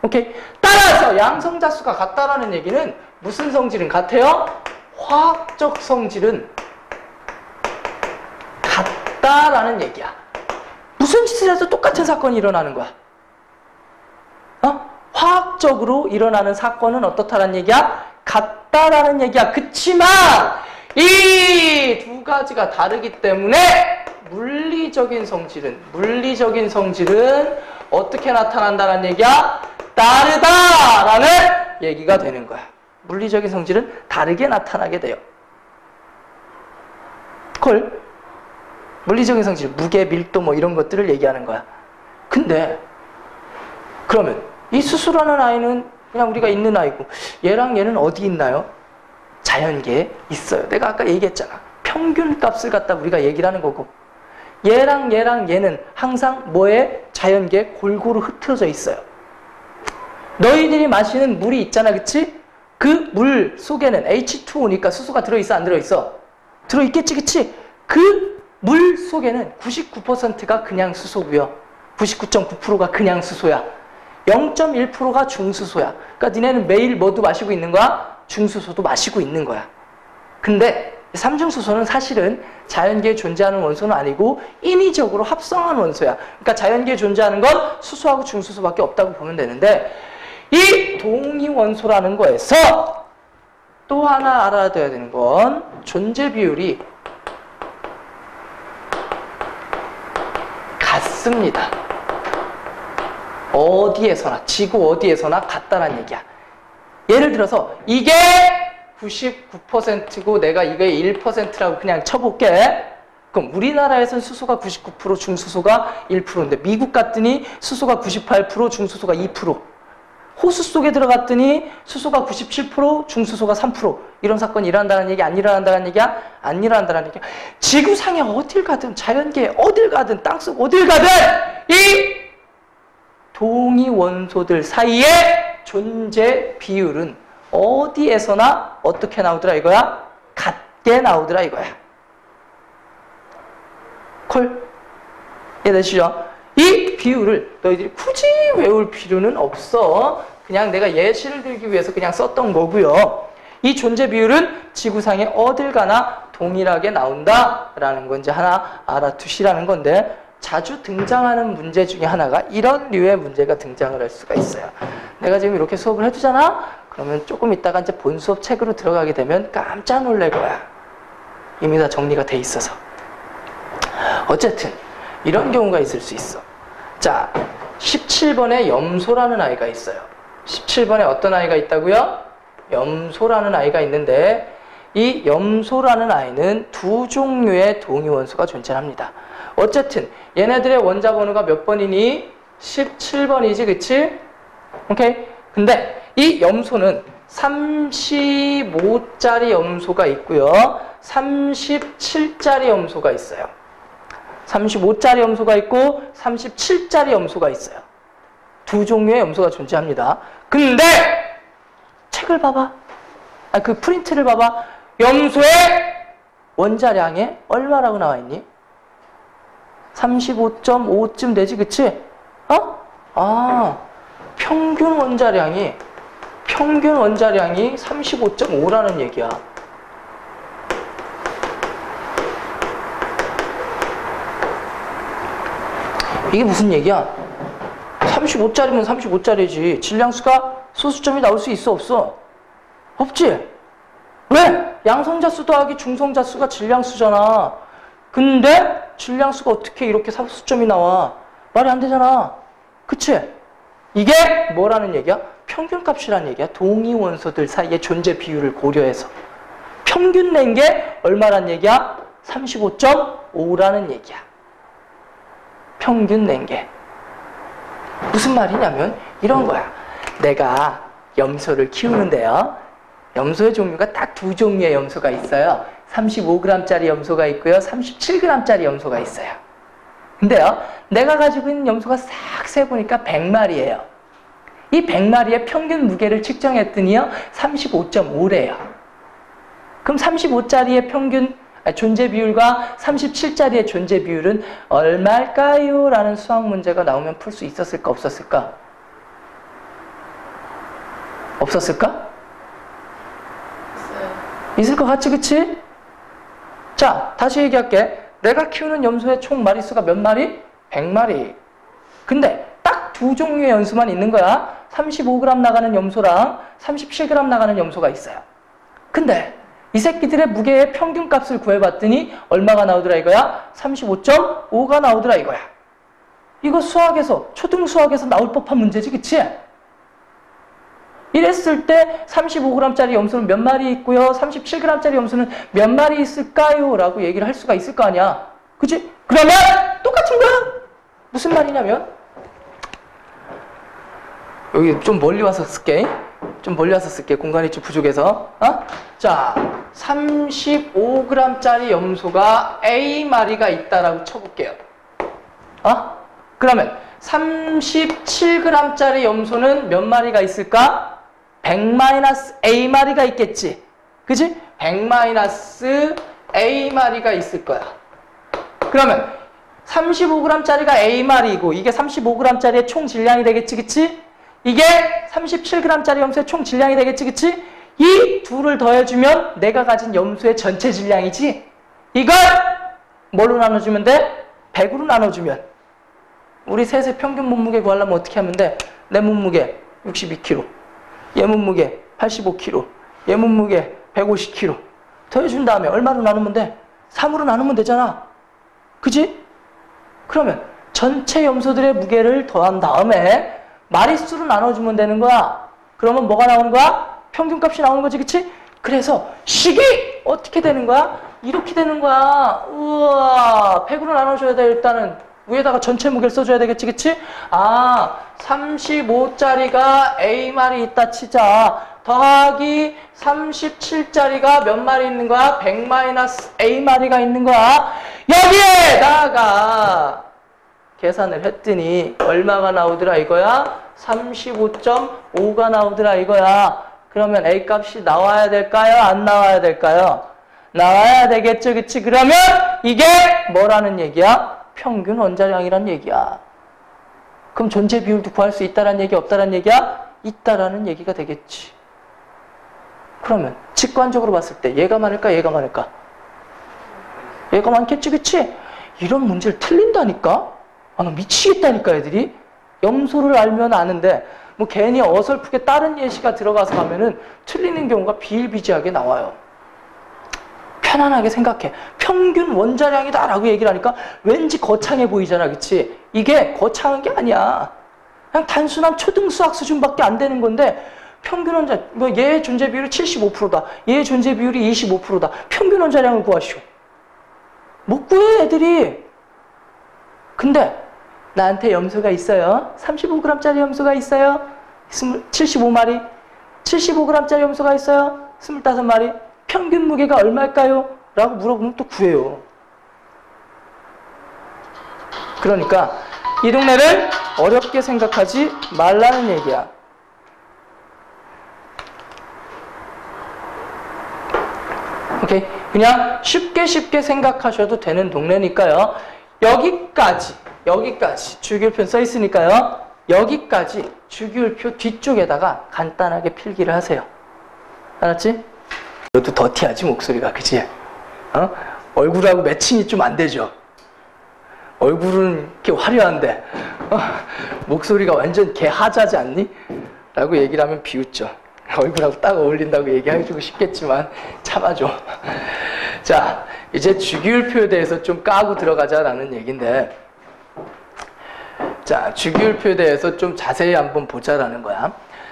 Speaker 1: 오케이? 따라서 양성자 수가 같다라는 얘기는 무슨 성질은 같아요? 화학적 성질은 같다라는 얘기야. 무슨 짓을 해도 똑같은 사건이 일어나는 거야. 화학적으로 일어나는 사건은 어떻다라는 얘기야? 같다라는 얘기야. 그치만 이 두 가지가 다르기 때문에 물리적인 성질은 어떻게 나타난다는 얘기야? 다르다라는 얘기가 되는 거야. 물리적인 성질은 다르게 나타나게 돼요. 그걸 물리적인 성질, 무게, 밀도 뭐 이런 것들을 얘기하는 거야. 근데 그러면 이 수소라는 아이는 그냥 우리가 있는 아이고, 얘랑 얘는 어디 있나요? 자연계에 있어요. 내가 아까 얘기했잖아. 평균 값을 갖다 우리가 얘기를 하는 거고, 얘랑 얘는 항상 뭐에? 자연계에 골고루 흩어져 있어요. 너희들이 마시는 물이 있잖아, 그치? 그 물 속에는 H2O니까 수소가 들어있어, 안 들어있어? 들어있겠지, 그치? 그 물 속에는 99%가 그냥 수소고요. 99.9%가 그냥 수소야. 0.1%가 중수소야. 그러니까 니네는 매일 뭐도 마시고 있는 거야? 중수소도 마시고 있는 거야. 근데 삼중수소는 사실은 자연계에 존재하는 원소는 아니고 인위적으로 합성한 원소야. 그러니까 자연계에 존재하는 건 수소하고 중수소밖에 없다고 보면 되는데, 이 동위원소라는 거에서 또 하나 알아둬야 되는 건 존재 비율이 같습니다. 어디에서나, 지구 어디에서나 같다는 얘기야. 예를 들어서 이게 99%고 내가 이게 1%라고 그냥 쳐볼게. 그럼 우리나라에서는 수소가 99%, 중수소가 1%인데 미국 갔더니 수소가 98%, 중수소가 2%. 호수 속에 들어갔더니 수소가 97%, 중수소가 3%. 이런 사건이 일어난다는 얘기, 안 일어난다는 얘기야? 안 일어난다는 얘기야. 지구상에 어딜 가든, 자연계에 어딜 가든, 땅속 어딜 가든 이 동위 원소들 사이의 존재 비율은 어디에서나 어떻게 나오더라 이거야? 같게 나오더라 이거야. 콜? 이해되시죠? 이 비율을 너희들이 굳이 외울 필요는 없어. 그냥 내가 예시를 들기 위해서 그냥 썼던 거고요. 이 존재 비율은 지구상에 어딜 가나 동일하게 나온다라는 건 이제 하나 알아두시라는 건데, 자주 등장하는 문제 중에 하나가 이런 류의 문제가 등장을 할 수가 있어요. 내가 지금 이렇게 수업을 해주잖아? 그러면 조금 있다가 이제 본 수업 책으로 들어가게 되면 깜짝 놀랄 거야. 이미 다 정리가 돼 있어서. 어쨌든 이런 경우가 있을 수 있어. 자, 17번에 염소라는 아이가 있어요. 17번에 어떤 아이가 있다고요? 염소라는 아이가 있는데, 이 염소라는 아이는 두 종류의 동위원소가 존재합니다. 어쨌든 얘네들의 원자 번호가 몇 번이니? 17번이지, 그치? 오케이? 근데 이 염소는 35짜리 염소가 있고요, 37짜리 염소가 있어요. 35짜리 염소가 있고 37짜리 염소가 있어요. 두 종류의 염소가 존재합니다. 근데 책을 봐봐. 그 프린트를 봐봐. 염소의 원자량에 얼마라고 나와 있니? 35.5쯤 되지, 그치? 평균 원자량이 35.5라는 얘기야. 이게 무슨 얘기야? 35짜리면 35짜리지. 질량수가 소수점이 나올 수 있어, 없어? 없지? 왜? 양성자수 더하기 중성자수가 질량수잖아. 근데 질량수가 어떻게 이렇게 소수점이 나와? 말이 안 되잖아. 그치? 이게 뭐라는 얘기야? 평균값이라는 얘기야. 동위원소들 사이의 존재 비율을 고려해서 평균 낸 게 얼마란 얘기야? 35.5라는 얘기야. 평균 낸 게. 무슨 말이냐면 이런 거야. 내가 염소를 키우는데요, 염소의 종류가 딱 두 종류의 염소가 있어요. 35g짜리 염소가 있고요, 37g짜리 염소가 있어요. 근데요, 내가 가지고 있는 염소가 싹 세보니까 100마리예요. 이 100마리의 평균 무게를 측정했더니요, 35.5래요. 그럼 35짜리의 평균 존재 비율과 37짜리의 존재 비율은 얼마일까요? 라는 수학 문제가 나오면 풀 수 있었을까, 없었을까? 없었을까? 있을 것 같지, 그치? 자, 다시 얘기할게. 내가 키우는 염소의 총 마리수가 몇 마리? 100마리. 근데 딱 두 종류의 염소만 있는 거야. 35g 나가는 염소랑 37g 나가는 염소가 있어요. 근데 이 새끼들의 무게의 평균값을 구해봤더니 얼마가 나오더라 이거야? 35.5가 나오더라 이거야. 이거 수학에서, 초등 수학에서 나올 법한 문제지, 그치? 이랬을 때 35g짜리 염소는 몇 마리 있고요, 37g짜리 염소는 몇 마리 있을까요? 라고 얘기를 할 수가 있을 거 아니야. 그치? 그러면 똑같은 거야. 무슨 말이냐면, 여기 좀 멀리 와서 쓸게. 좀 멀리 와서 쓸게. 공간이 좀 부족해서. 자, 35g짜리 염소가 A마리가 있다라고 쳐볼게요. 그러면 37g짜리 염소는 몇 마리가 있을까? 100-A마리가 있겠지. 그지? 100-A마리가 있을 거야. 그러면 35g짜리가 A마리이고 이게 35g짜리의 총 질량이 되겠지, 그치? 이게 37g짜리 염소의 총 질량이 되겠지, 그치? 이 둘을 더해주면 내가 가진 염소의 전체 질량이지? 이걸 뭘로 나눠주면 돼? 100으로 나눠주면. 우리 셋의 평균 몸무게 구하려면 어떻게 하면 돼? 내 몸무게 62kg, 얘 몸무게 85kg, 얘 몸무게 150kg. 더해준 다음에 얼마로 나누면 돼? 3으로 나누면 되잖아. 그지? 그러면 전체 염소들의 무게를 더한 다음에 마리수로 나눠주면 되는 거야. 그러면 뭐가 나오는 거야? 평균값이 나오는 거지, 그치? 그래서 식이 어떻게 되는 거야? 이렇게 되는 거야. 우와, 100으로 나눠줘야 돼. 일단은 위에다가 전체 무게를 써줘야 되겠지, 그치? 아, 35짜리가 A마리 있다 치자. 더하기 37짜리가 몇 마리 있는 거야? 100-A마리가 있는 거야. 여기에다가 계산을 했더니 얼마가 나오더라 이거야? 35.5가 나오더라 이거야. 그러면 A 값이 나와야 될까요? 안 나와야 될까요? 나와야 되겠죠, 그치? 그러면 이게 뭐라는 얘기야? 평균 원자량이란 얘기야. 그럼 존재 비율도 구할 수 있다란 얘기, 없다란 얘기야? 있다라는 얘기가 되겠지. 그러면 직관적으로 봤을 때 얘가 많을까, 얘가 많을까? 얘가 많겠지, 그치? 이런 문제를 틀린다니까? 아, 나 미치겠다니까, 애들이. 염소를 알면 아는데 뭐 괜히 어설프게 다른 예시가 들어가서 가면은 틀리는 경우가 비일비재하게 나와요. 편안하게 생각해. 평균 원자량이다 라고 얘기를 하니까 왠지 거창해 보이잖아, 그치? 이게 거창한 게 아니야. 그냥 단순한 초등수학 수준밖에 안 되는 건데 평균 원자, 뭐 얘의 존재 비율이 75%다. 얘의 존재 비율이 25%다. 평균 원자량을 구하시오. 못 구해, 애들이. 근데 나한테 염소가 있어요. 35g짜리 염소가 있어요. 75마리. 75g짜리 염소가 있어요. 25마리. 평균 무게가 얼마일까요? 라고 물어보면 또 구해요. 그러니까 이 동네를 어렵게 생각하지 말라는 얘기야. 오케이? 그냥 쉽게 생각하셔도 되는 동네니까요. 여기까지 주기율표 써 있으니까요. 여기까지 주기율표 뒤쪽에다가 간단하게 필기를 하세요. 알았지? 너도 더티하지 목소리가, 그치? 얼굴하고 매칭이 좀 안 되죠? 얼굴은 이렇게 화려한데 목소리가 완전 개하자지 않니? 라고 얘기를 하면 비웃죠. 얼굴하고 딱 어울린다고 얘기해주고 싶겠지만 참아줘. 자, 이제 주기율표에 대해서 좀 까고 들어가자라는 얘기인데, 자, 주기율표에 대해서 좀 자세히 한번 보자라는 거야.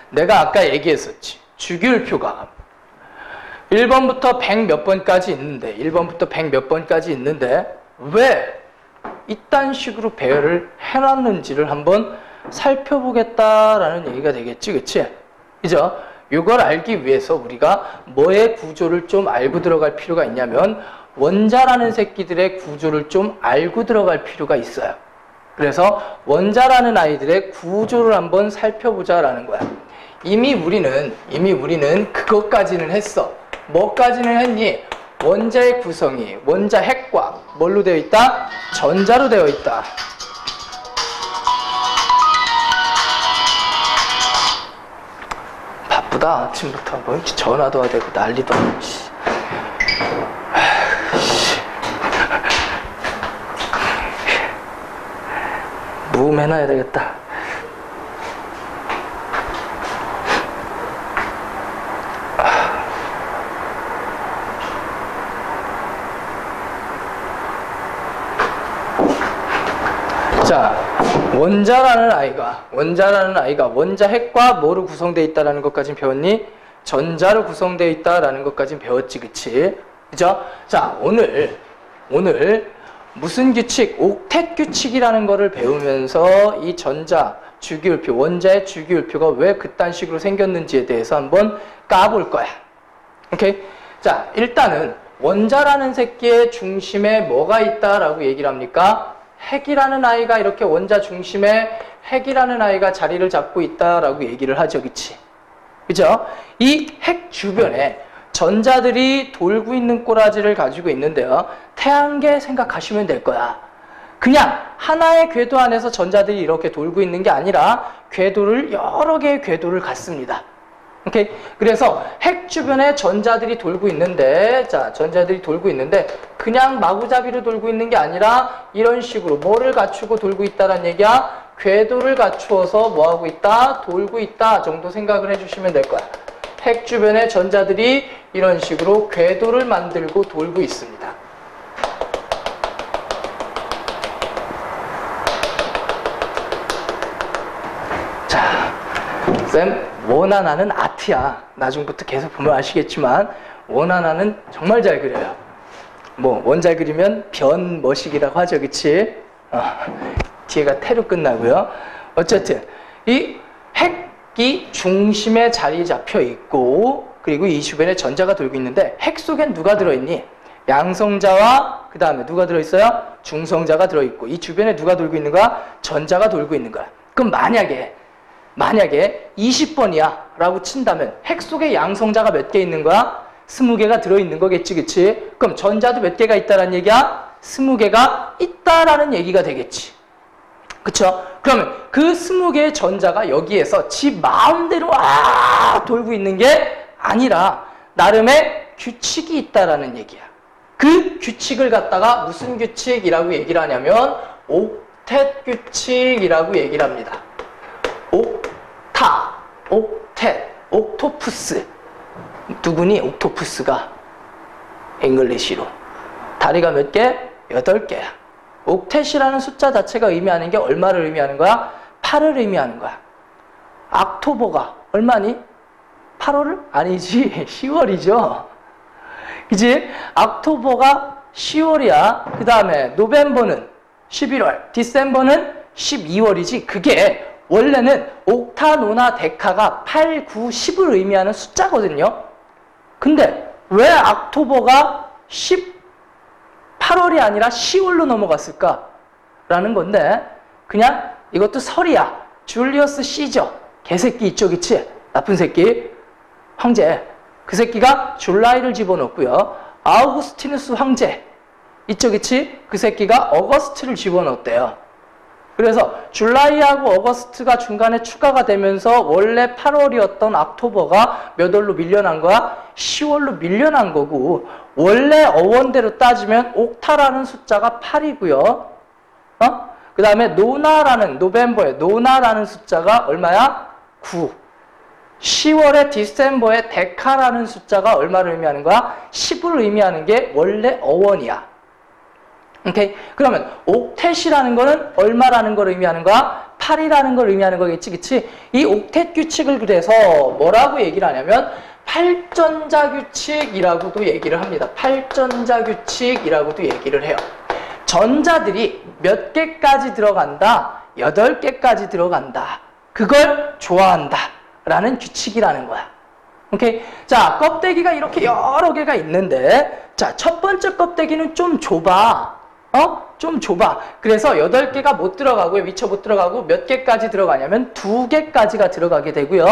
Speaker 1: 내가 아까 얘기했었지. 주기율표가 1번부터 100 몇 번까지 있는데, 1번부터 100 몇 번까지 있는데 왜 이딴 식으로 배열을 해놨는지를 한번 살펴보겠다라는 얘기가 되겠지, 그치? 그죠? 이걸 알기 위해서 우리가 뭐의 구조를 좀 알고 들어갈 필요가 있냐면 원자라는 새끼들의 구조를 좀 알고 들어갈 필요가 있어요. 그래서 원자라는 아이들의 구조를 한번 살펴보자라는 거야. 이미 우리는 그것까지는 했어. 뭐까지는 했니? 원자의 구성이 원자 핵과 뭘로 되어 있다? 전자로 되어 있다. 바쁘다, 아침부터. 뭐 전화도 해야 되고 난리도 아니고. 무음해놔야 되겠다. 자, 원자라는 아이가 원자 핵과 뭐로 구성되어 있다라는 것까지 배웠니? 전자로 구성되어 있다라는 것까지 배웠지, 그치? 그죠? 자, 오늘 무슨 규칙? 옥텟 규칙이라는 거를 배우면서 이 전자 주기율표, 원자의 주기율표가 왜 그딴 식으로 생겼는지에 대해서 한번 까볼 거야. 오케이? 자, 일단은 원자라는 새끼의 중심에 뭐가 있다라고 얘기를 합니까? 핵이라는 아이가 이렇게 원자 중심에 핵이라는 아이가 자리를 잡고 있다라고 얘기를 하죠, 그치? 그죠? 이 핵 주변에 전자들이 돌고 있는 꼬라지를 가지고 있는데요. 태양계 생각하시면 될 거야. 그냥 하나의 궤도 안에서 전자들이 이렇게 돌고 있는 게 아니라 궤도를 여러 개의 궤도를 갖습니다. 오케이? 그래서 핵 주변에 전자들이 돌고 있는데, 자, 전자들이 돌고 있는데 그냥 마구잡이로 돌고 있는 게 아니라 이런 식으로 뭐를 갖추고 돌고 있다는 얘기야? 궤도를 갖추어서 뭐하고 있다? 돌고 있다 정도 생각을 해주시면 될 거야. 핵 주변에 전자들이 이런 식으로 궤도를 만들고 돌고 있습니다. 자, 쌤, 원하나는 아트야. 나중부터 계속 보면 아시겠지만 원하나는 정말 잘 그려요. 뭐 원 잘 그리면 변 머시기라고 하죠, 그치? 뒤에가 태로 끝나고요. 어쨌든 이 핵이 중심에 자리 잡혀 있고 그리고 이 주변에 전자가 돌고 있는데 핵 속엔 누가 들어있니? 양성자와 그 다음에 누가 들어있어요? 중성자가 들어있고 이 주변에 누가 돌고 있는 거야? 전자가 돌고 있는 거야. 그럼 만약에 20번이야 라고 친다면 핵 속에 양성자가 몇 개 있는 거야? 20개가 들어있는 거겠지, 그치? 그럼 전자도 몇 개가 있다는 얘기야? 20개가 있다라는 얘기가 되겠지. 그쵸? 그러면 그 20개의 전자가 여기에서 지 마음대로 돌고 있는 게 아니라 나름의 규칙이 있다라는 얘기야. 그 규칙을 갖다가 무슨 규칙이라고 얘기를 하냐면 옥텟 규칙이라고 얘기를 합니다. 옥텟, 옥토푸스. 누구니? 옥토푸스가 잉글리시로. 다리가 몇 개? 8개야. 옥텟이라는 숫자 자체가 의미하는 게 얼마를 의미하는 거야? 8을 의미하는 거야. 악토버가 얼마니? 8월을? 아니지. 10월이죠. 그치? 악토버가 10월이야. 그 다음에 노벰버는 11월, 디셈버는 12월이지. 그게 원래는 옥타, 노나, 데카가 8, 9, 10을 의미하는 숫자거든요. 근데 왜 악토버가 8월이 아니라 10월로 넘어갔을까? 라는 건데 그냥 이것도 설이야. 줄리어스 시저, 개새끼 있죠, 그치? 나쁜 새끼, 황제. 그 새끼가 줄라이를 집어넣고요. 아우구스티누스 황제 있죠, 그치? 그 새끼가 어거스트를 집어넣었대요. 그래서 줄라이하고 어거스트가 중간에 추가가 되면서 원래 8월이었던 악토버가 몇 월로 밀려난 거야? 10월로 밀려난 거고 원래 어원대로 따지면 옥타라는 숫자가 8이고요. 그 다음에 노나라는 노벰버의 노나라는 숫자가 얼마야? 9. 10월에 디셈버의 데카라는 숫자가 얼마를 의미하는 거야? 10을 의미하는 게 원래 어원이야. 오케이? 그러면 옥텟이라는 거는 얼마라는 걸 의미하는 거야? 8이라는 걸 의미하는 거겠지, 그치? 이 옥텟 규칙을 그래서 뭐라고 얘기를 하냐면 8전자 규칙이라고도 얘기를 합니다. 8전자 규칙이라고도 얘기를 해요. 전자들이 몇 개까지 들어간다? 8개까지 들어간다. 그걸 좋아한다. 라는 규칙이라는 거야. 오케이? 자, 껍데기가 이렇게 여러 개가 있는데 자, 첫 번째 껍데기는 좀 좁아. 좀 좁아. 그래서 8개가 못 들어가고 미처 못 들어가고 몇 개까지 들어가냐면 2개까지가 들어가게 되고요.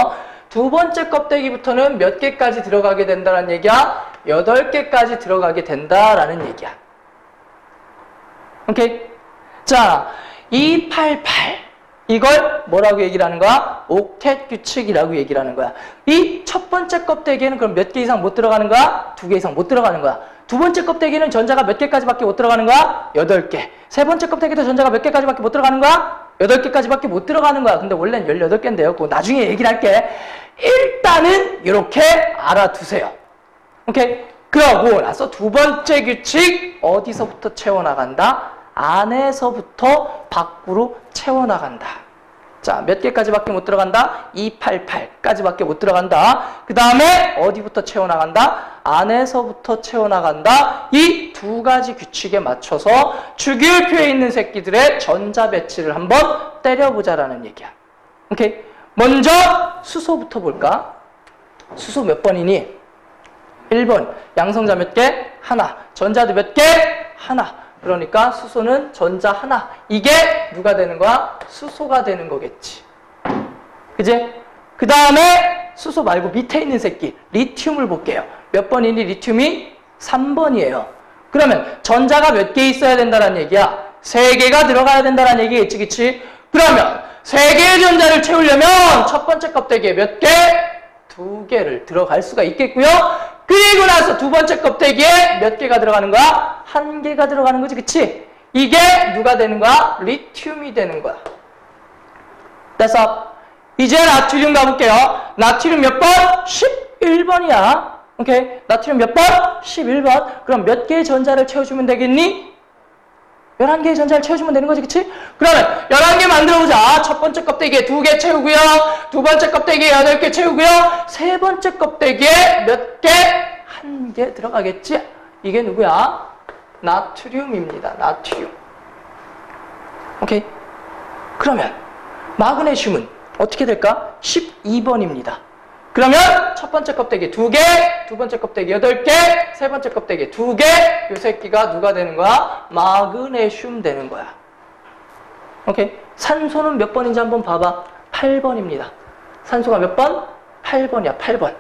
Speaker 1: 두 번째 껍데기부터는 몇 개까지 들어가게 된다는 얘기야? 8개까지 들어가게 된다라는 얘기야. 오케이? 자, 288 이걸 뭐라고 얘기를 하는 거야? 옥텟 규칙이라고 얘기를 하는 거야. 이 첫 번째 껍데기에는 그럼 몇 개 이상 못 들어가는 거야? 2개 이상 못 들어가는 거야. 두 번째 껍데기는 전자가 몇 개까지밖에 못 들어가는 거야? 8개. 세 번째 껍데기도 전자가 몇 개까지밖에 못 들어가는 거야? 8개까지밖에 못 들어가는 거야. 근데 원래는 18개인데요. 그거 나중에 얘기를 할게. 일단은 이렇게 알아두세요. 오케이? 그러고 나서 두 번째 규칙 어디서부터 채워나간다? 안에서부터 밖으로 채워나간다. 자, 몇 개까지밖에 못 들어간다? 288까지밖에 못 들어간다. 그 다음에 어디부터 채워나간다? 안에서부터 채워나간다. 이 두 가지 규칙에 맞춰서 주기율표에 있는 새끼들의 전자 배치를 한번 때려보자라는 얘기야. 오케이? 먼저 수소부터 볼까? 수소 몇 번이니? 1번. 양성자 몇 개? 하나. 전자도 몇 개? 하나. 그러니까 수소는 전자 하나. 이게 누가 되는 거야? 수소가 되는 거겠지. 그지? 그 다음에 수소 말고 밑에 있는 새끼 리튬을 볼게요. 몇 번이니? 리튬이 3번이에요. 그러면 전자가 몇 개 있어야 된다는 얘기야? 3개가 들어가야 된다는 얘기겠지, 그치? 그러면 3개의 전자를 채우려면 첫 번째 껍데기에 몇 개? 2개를 들어갈 수가 있겠고요. 그리고 나서 두 번째 껍데기에 몇 개가 들어가는 거야? 1개가 들어가는 거지, 그치? 이게 누가 되는 거야? 리튬이 되는 거야. 됐어? 이제 나트륨 가볼게요. 나트륨 몇 번? 11번이야. 오케이? 나트륨 몇 번? 11번. 그럼 몇 개의 전자를 채워주면 되겠니? 11개의 전자를 채워주면 되는 거지, 그치? 그러면 11개 만들어보자. 첫 번째 껍데기에 2개 채우고요. 두 번째 껍데기에 8개 채우고요. 세 번째 껍데기에 몇 개? 1개 들어가겠지? 이게 누구야? 나트륨입니다. 나트륨. 오케이? 그러면 마그네슘은 어떻게 될까? 12번입니다. 그러면 첫 번째 껍데기 2개, 두 번째 껍데기 8개, 세 번째 껍데기 2개, 이 새끼가 누가 되는 거야? 마그네슘 되는 거야. 오케이? 산소는 몇 번인지 한번 봐봐. 8번입니다. 산소가 몇 번? 8번이야, 8번.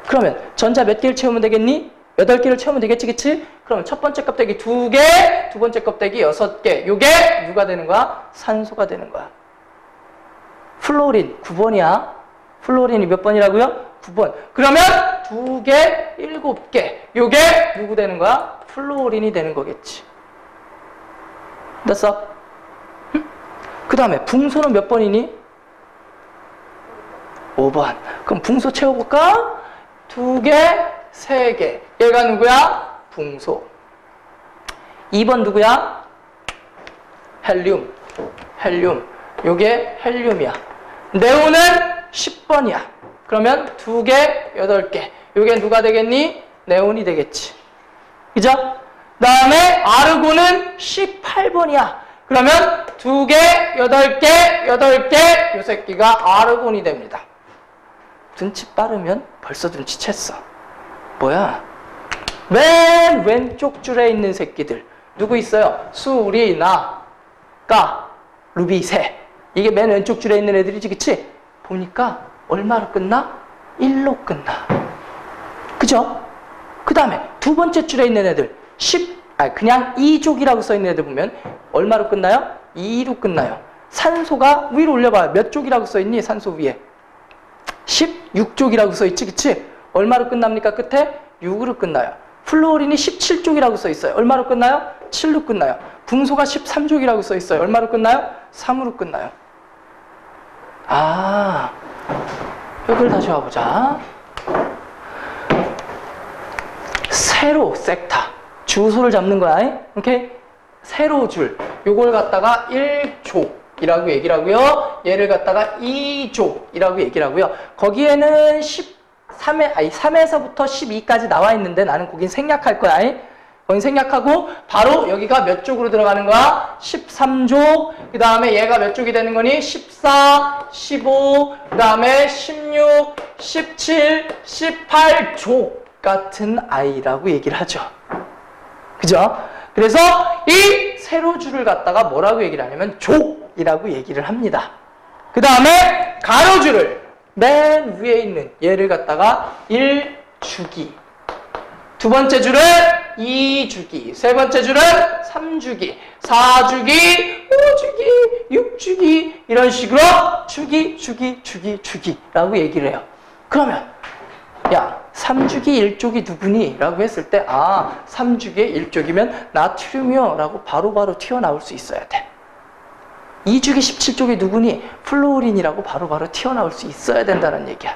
Speaker 1: 그러면 전자 몇 개를 채우면 되겠니? 8개를 채우면 되겠지, 그치? 그러면 첫 번째 껍데기 2개, 두 번째 껍데기 6개. 요게 누가 되는 거야? 산소가 되는 거야. 플로린 9번이야. 플로린이 몇 번이라고요? 9번. 그러면 2개, 7개. 요게 누구 되는 거야? 플로린이 되는 거겠지. 됐어? 응? 그 다음에 붕소는 몇 번이니? 5번. 그럼 붕소 채워볼까? 2개, 3개. 얘가 누구야? 붕소. 2번 누구야? 헬륨. 헬륨. 요게 헬륨이야. 네온은 10번이야. 그러면 2개, 8개. 요게 누가 되겠니? 네온이 되겠지. 그죠? 다음에 아르곤은 18번이야. 그러면 2개, 8개, 8개. 요 새끼가 아르곤이 됩니다. 눈치 빠르면 벌써 눈치챘어. 뭐야? 맨 왼쪽 줄에 있는 새끼들. 누구 있어요? 수리, 나, 까, 루비, 세. 이게 맨 왼쪽 줄에 있는 애들이지, 그치? 보니까 얼마로 끝나? 1로 끝나. 그죠? 그 다음에 두 번째 줄에 있는 애들 그냥 2족이라고 써있는 애들 보면 얼마로 끝나요? 2로 끝나요. 산소가 위로 올려봐요. 몇 족이라고 써있니? 산소 위에 16족이라고 써있지, 그치? 얼마로 끝납니까? 끝에 6으로 끝나요. 플루오린이 17족이라고 써있어요. 얼마로 끝나요? 7로 끝나요. 붕소가 13족이라고 써있어요. 얼마로 끝나요? 3으로 끝나요. 아, 여기를 다시 와보자. 세로 섹타. 주소를 잡는 거야. 오케이? 세로 줄. 요걸 갖다가 1족이라고 얘기를 하고요. 얘를 갖다가 2족이라고 얘기를 하고요. 거기에는 3에서부터 12까지 나와 있는데 나는 거긴 생략할 거야. 거긴 생략하고 바로 여기가 몇 족으로 들어가는 거야? 13족. 그 다음에 얘가 몇 족이 되는 거니? 14, 15, 그 다음에 16, 17, 18족 같은 아이라고 얘기를 하죠. 그죠? 그래서 이 세로줄을 갖다가 뭐라고 얘기를 하냐면 족이라고 얘기를 합니다. 그 다음에 가로줄을 맨 위에 있는 얘를 갖다가 1주기, 두 번째 줄은 2주기, 세 번째 줄은 3주기, 4주기, 5주기, 6주기 이런 식으로 주기라고 얘기를 해요. 그러면 야 3주기 1족이 누구니? 라고 했을 때 3주기의 1족이면 나트륨이요 라고 바로바로 튀어나올 수 있어야 돼. 2주기 17족이 누구니? 플루오린이라고 바로바로 튀어나올 수 있어야 된다는 얘기야.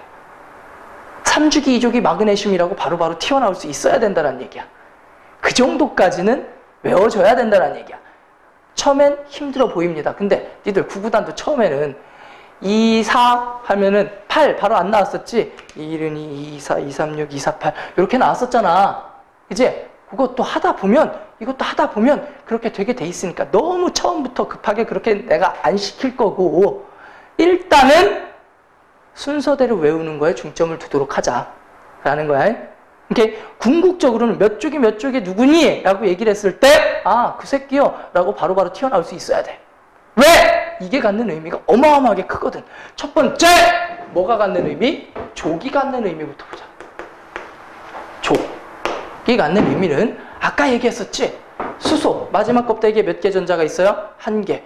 Speaker 1: 3주기 2족이 마그네슘이라고 바로바로 튀어나올 수 있어야 된다는 얘기야. 그 정도까지는 외워줘야 된다는 얘기야. 처음엔 힘들어 보입니다. 근데 니들 구구단도 처음에는 2, 4 하면은 8 바로 안 나왔었지? 2, 1, 2, 2, 4, 2, 3, 6, 2, 4, 8 이렇게 나왔었잖아. 이제 그것도 하다 보면 이것도 하다 보면 그렇게 되게 돼 있으니까 너무 처음부터 급하게 그렇게 내가 안 시킬 거고 일단은 순서대로 외우는 거에 중점을 두도록 하자라는 거야. 이렇게 궁극적으로는 몇 쪽이 몇 쪽이 누구니? 라고 얘기를 했을 때 그 새끼요 라고 바로바로 튀어나올 수 있어야 돼. 왜? 이게 갖는 의미가 어마어마하게 크거든. 첫 번째 뭐가 갖는 의미? 족이 갖는 의미부터 보자. 족. 이 갖는 의미는 아까 얘기했었지. 수소 마지막 껍데기에 몇 개 전자가 있어요? 1개.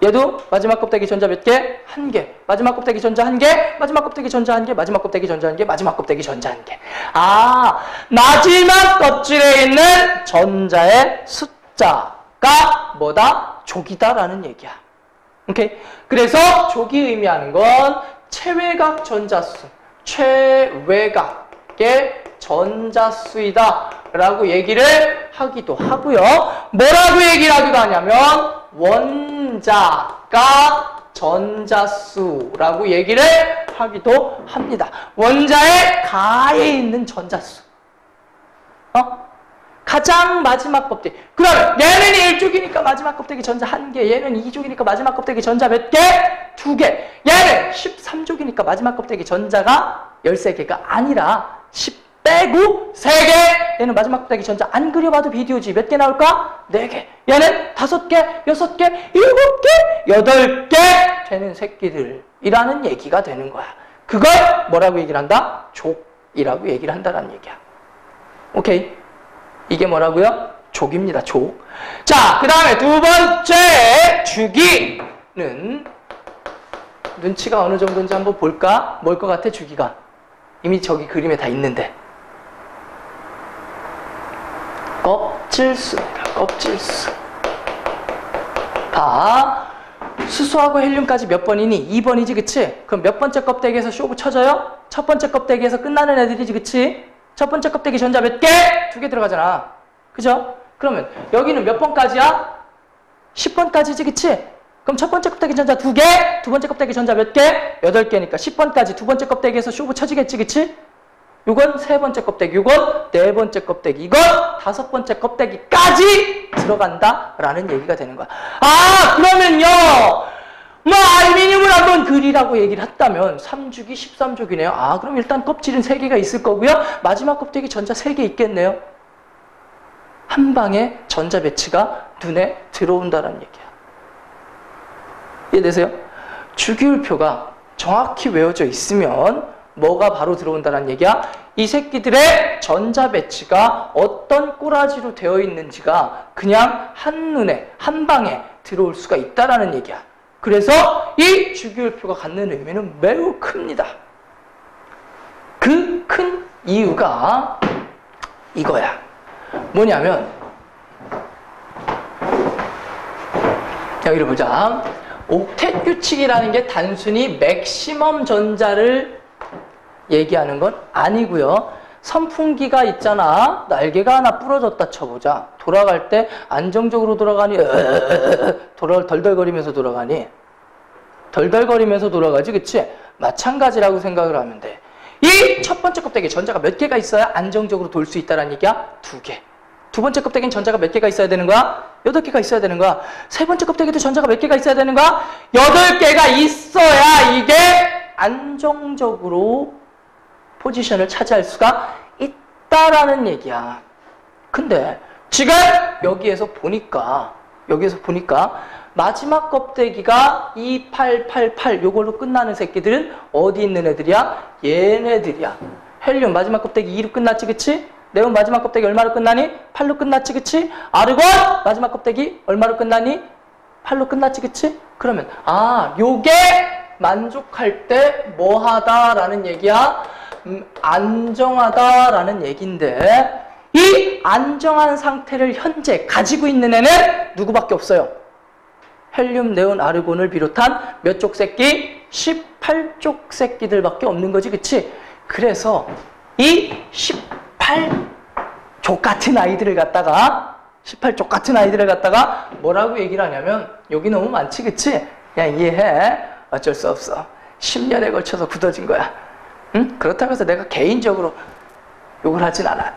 Speaker 1: 얘도 마지막 껍데기 전자 몇 개? 1개. 마지막 껍데기 전자 1개, 마지막 껍데기 전자 1개, 마지막 껍데기 전자 1개, 마지막 껍데기 전자 1개. 아, 마지막 껍질에 있는 전자의 숫자가 뭐다? 족이다라는 얘기야. 오케이? 그래서 족이 의미하는 건 최외각 전자수, 최외각의 전자수이다 라고 얘기를 하기도 하고요. 뭐라고 얘기를 하기도 하냐면 원자가 전자수라고 얘기를 하기도 합니다. 원자의 가에 있는 전자수. 가장 마지막 껍데기. 그러면 얘는 1족이니까 마지막 껍데기 전자 1개, 얘는 2족이니까 마지막 껍데기 전자 몇 개? 2개. 얘는 13족이니까 마지막 껍데기 전자가 13개가 아니라 10 빼고 3개. 얘는 마지막 껍데기 전자 안 그려봐도 비디오지. 몇 개 나올까? 4개. 얘는 5개, 6개, 7개, 8개 되는 새끼들이라는 얘기가 되는 거야. 그걸 뭐라고 얘기를 한다? 족이라고 얘기를 한다라는 얘기야. 오케이? 이게 뭐라고요? 족입니다. 족. 자, 그 다음에 두 번째 주기는 눈치가 어느 정도인지 한번 볼까? 뭘 것 같아, 주기가? 이미 저기 그림에 다 있는데. 껍질수입니다. 껍질수. 봐. 수소하고 헬륨까지 몇 번이니? 2번이지, 그치? 그럼 몇 번째 껍데기에서 쇼부 쳐져요? 첫 번째 껍데기에서 끝나는 애들이지, 그치? 첫 번째 껍데기 전자 몇 개? 2개 들어가잖아. 그죠? 그러면 여기는 몇 번까지야? 10번까지지, 그치? 그럼 첫 번째 껍데기 전자 2개, 두 번째 껍데기 전자 몇 개? 8개니까 10번까지 두 번째 껍데기에서 쇼부 쳐지겠지, 그치? 요건 세 번째 껍데기, 요건 네 번째 껍데기, 이건 다섯 번째 껍데기까지 들어간다라는 얘기가 되는 거야. 아, 그러면요. 뭐 알루미늄을 한번 그리라고 얘기를 했다면 3주기 13족이네요. 아, 그럼 일단 껍질은 3개가 있을 거고요. 마지막 껍데기 전자 3개 있겠네요. 한 방에 전자 배치가 눈에 들어온다는 얘기야. 이해되세요? 주기율표가 정확히 외워져 있으면 뭐가 바로 들어온다는 얘기야? 이 새끼들의 전자 배치가 어떤 꼬라지로 되어 있는지가 그냥 한눈에, 한 방에 들어올 수가 있다라는 얘기야. 그래서 이 주기율표가 갖는 의미는 매우 큽니다. 그 큰 이유가 이거야. 뭐냐면 여기를 보자. 옥텟 규칙이라는 게 단순히 맥시멈 전자를 얘기하는 건 아니고요. 선풍기가 있잖아. 날개가 하나 부러졌다 쳐보자. 돌아갈 때 안정적으로 돌아가니? 덜덜거리면서 돌아가니? 덜덜거리면서 돌아가지, 그치? 마찬가지라고 생각을 하면 돼. 이 첫 번째 껍데기 전자가 몇 개가 있어야 안정적으로 돌 수 있다는 얘기야? 2개. 두 번째 껍데기는 전자가 몇 개가 있어야 되는 거야? 8개가 있어야 되는 거야. 세 번째 껍데기도 전자가 몇 개가 있어야 되는 거야? 8개가 있어야 이게 안정적으로 포지션을 차지할 수가 있다라는 얘기야. 근데 지금 여기에서 보니까 마지막 껍데기가 2888 요걸로 끝나는 새끼들은 어디 있는 애들이야? 얘네들이야. 헬륨 마지막 껍데기 2로 끝났지, 그치? 네온 마지막 껍데기 얼마로 끝나니? 8로 끝났지, 그치? 아르곤 마지막 껍데기 얼마로 끝나니? 8로 끝났지, 그치? 그러면 요게 만족할 때 뭐하다라는 얘기야? 안정하다라는 얘기인데 이 안정한 상태를 현재 가지고 있는 애는 누구밖에 없어요? 헬륨, 네온, 아르곤을 비롯한 몇 쪽 새끼? 18쪽 새끼들밖에 없는 거지, 그치? 그래서 이 18족 같은 아이들을 갖다가 18족 같은 아이들을 갖다가 뭐라고 얘기를 하냐면 여기 너무 많지, 그치? 야, 이해해. 어쩔 수 없어. 10년에 걸쳐서 굳어진 거야. 응? 그렇다고 해서 내가 개인적으로 욕을 하진 않아.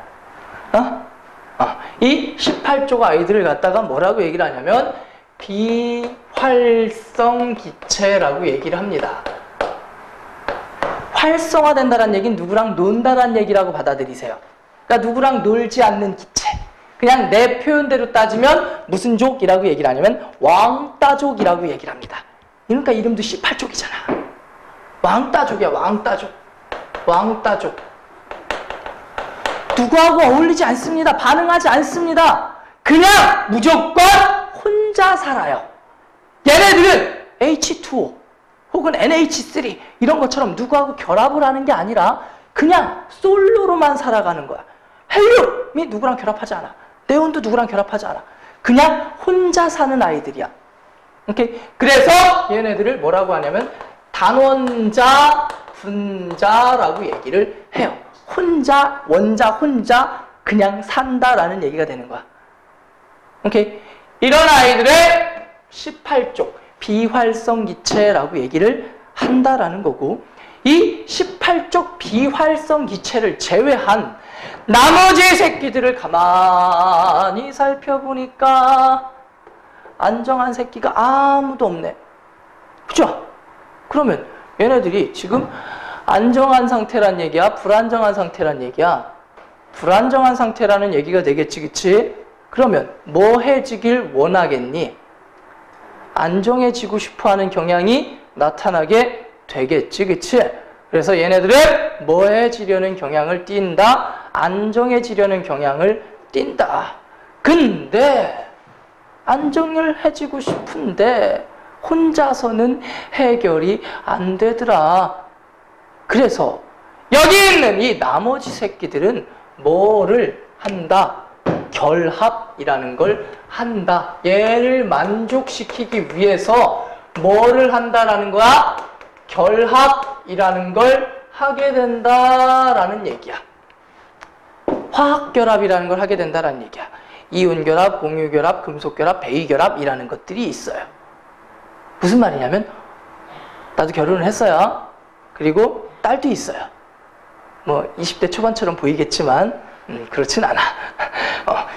Speaker 1: 이 18족 아이들을 갖다가 뭐라고 얘기를 하냐면 비활성 기체라고 얘기를 합니다. 활성화된다는 얘기는 누구랑 논다는 얘기라고 받아들이세요. 그러니까 누구랑 놀지 않는 기체. 그냥 내 표현대로 따지면 무슨 족이라고 얘기를 하냐면 왕따족이라고 얘기를 합니다. 그러니까 이름도 18족이잖아. 왕따족이야, 왕따족. 왕따족. 누구하고 어울리지 않습니다. 반응하지 않습니다. 그냥 무조건 혼자 살아요. 얘네들은 H2O 혹은 NH3 이런 것처럼 누구하고 결합을 하는 게 아니라 그냥 솔로로만 살아가는 거야. 헬륨이 누구랑 결합하지 않아. 네온도 누구랑 결합하지 않아. 그냥 혼자 사는 아이들이야. 오케이? 그래서 얘네들을 뭐라고 하냐면 단원자, 분자라고 얘기를 해요. 혼자, 원자, 혼자 그냥 산다라는 얘기가 되는 거야. 오케이? 이런 아이들의 18쪽 비활성 기체라고 얘기를 한다라는 거고, 이 18쪽 비활성 기체를 제외한 나머지 새끼들을 가만히 살펴보니까 안정한 새끼가 아무도 없네. 그죠? 그러면 얘네들이 지금 안정한 상태란 얘기야? 불안정한 상태란 얘기야? 불안정한 상태라는 얘기가 되겠지, 그치? 그러면 뭐해지길 원하겠니? 안정해지고 싶어하는 경향이 나타나게 되겠지, 그치? 그래서 얘네들은 뭐해지려는 경향을 띈다? 안정해지려는 경향을 띈다. 근데 안정을 해지고 싶은데 혼자서는 해결이 안 되더라. 그래서 여기 있는 이 나머지 새끼들은 뭐를 한다? 결합이라는 걸 한다. 얘를 만족시키기 위해서 뭐를 한다라는 거야? 결합이라는 걸 하게 된다라는 얘기야. 화학결합이라는 걸 하게 된다라는 얘기야. 이온결합, 공유결합, 금속결합, 배위결합이라는 것들이 있어요. 무슨 말이냐면 나도 결혼을 했어요. 그리고 딸도 있어요. 뭐 20대 초반처럼 보이겠지만 그렇진 않아.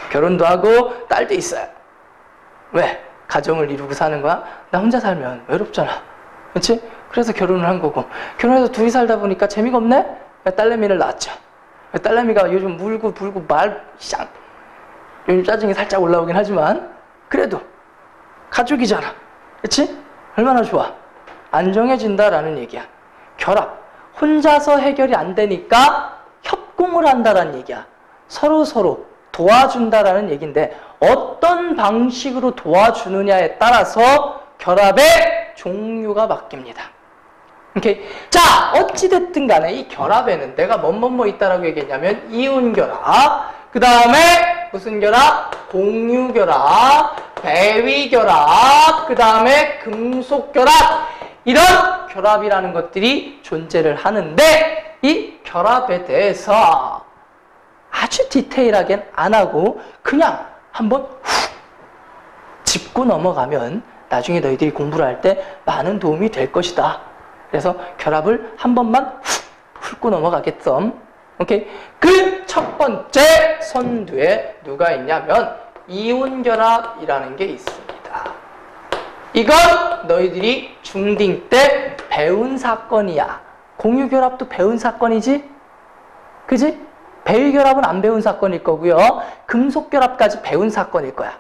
Speaker 1: 결혼도 하고 딸도 있어요. 왜? 가정을 이루고 사는 거야? 나 혼자 살면 외롭잖아. 그렇지? 그래서 결혼을 한 거고, 결혼해서 둘이 살다 보니까 재미가 없네? 딸내미를 낳았죠. 딸내미가 요즘 물고 불고 쌍 요즘 짜증이 살짝 올라오긴 하지만 그래도 가족이잖아. 그렇지? 얼마나 좋아. 안정해진다라는 얘기야. 결합. 혼자서 해결이 안 되니까 협공을 한다라는 얘기야. 서로 도와준다라는 얘기인데 어떤 방식으로 도와주느냐에 따라서 결합의 종류가 바뀝니다. 오케이. 자, 어찌됐든 간에 이 결합에는 내가 뭐뭐 있다라고 얘기했냐면 이온결합, 그 다음에 무슨 결합? 공유결합, 배위결합, 그 다음에 금속결합, 이런 결합이라는 것들이 존재를 하는데 이 결합에 대해서 아주 디테일하게는 안 하고 그냥 한번 훅 짚고 넘어가면 나중에 너희들이 공부를 할 때 많은 도움이 될 것이다. 그래서 결합을 한 번만 훅 훑고 넘어가겠어. 오케이. 그 첫 번째 선두에 누가 있냐면 이온결합이라는 게 있습니다. 이건 너희들이 중딩 때 배운 사건이야. 공유결합도 배운 사건이지? 그지? 배위결합은 안 배운 사건일 거고요. 금속결합까지 배운 사건일 거야.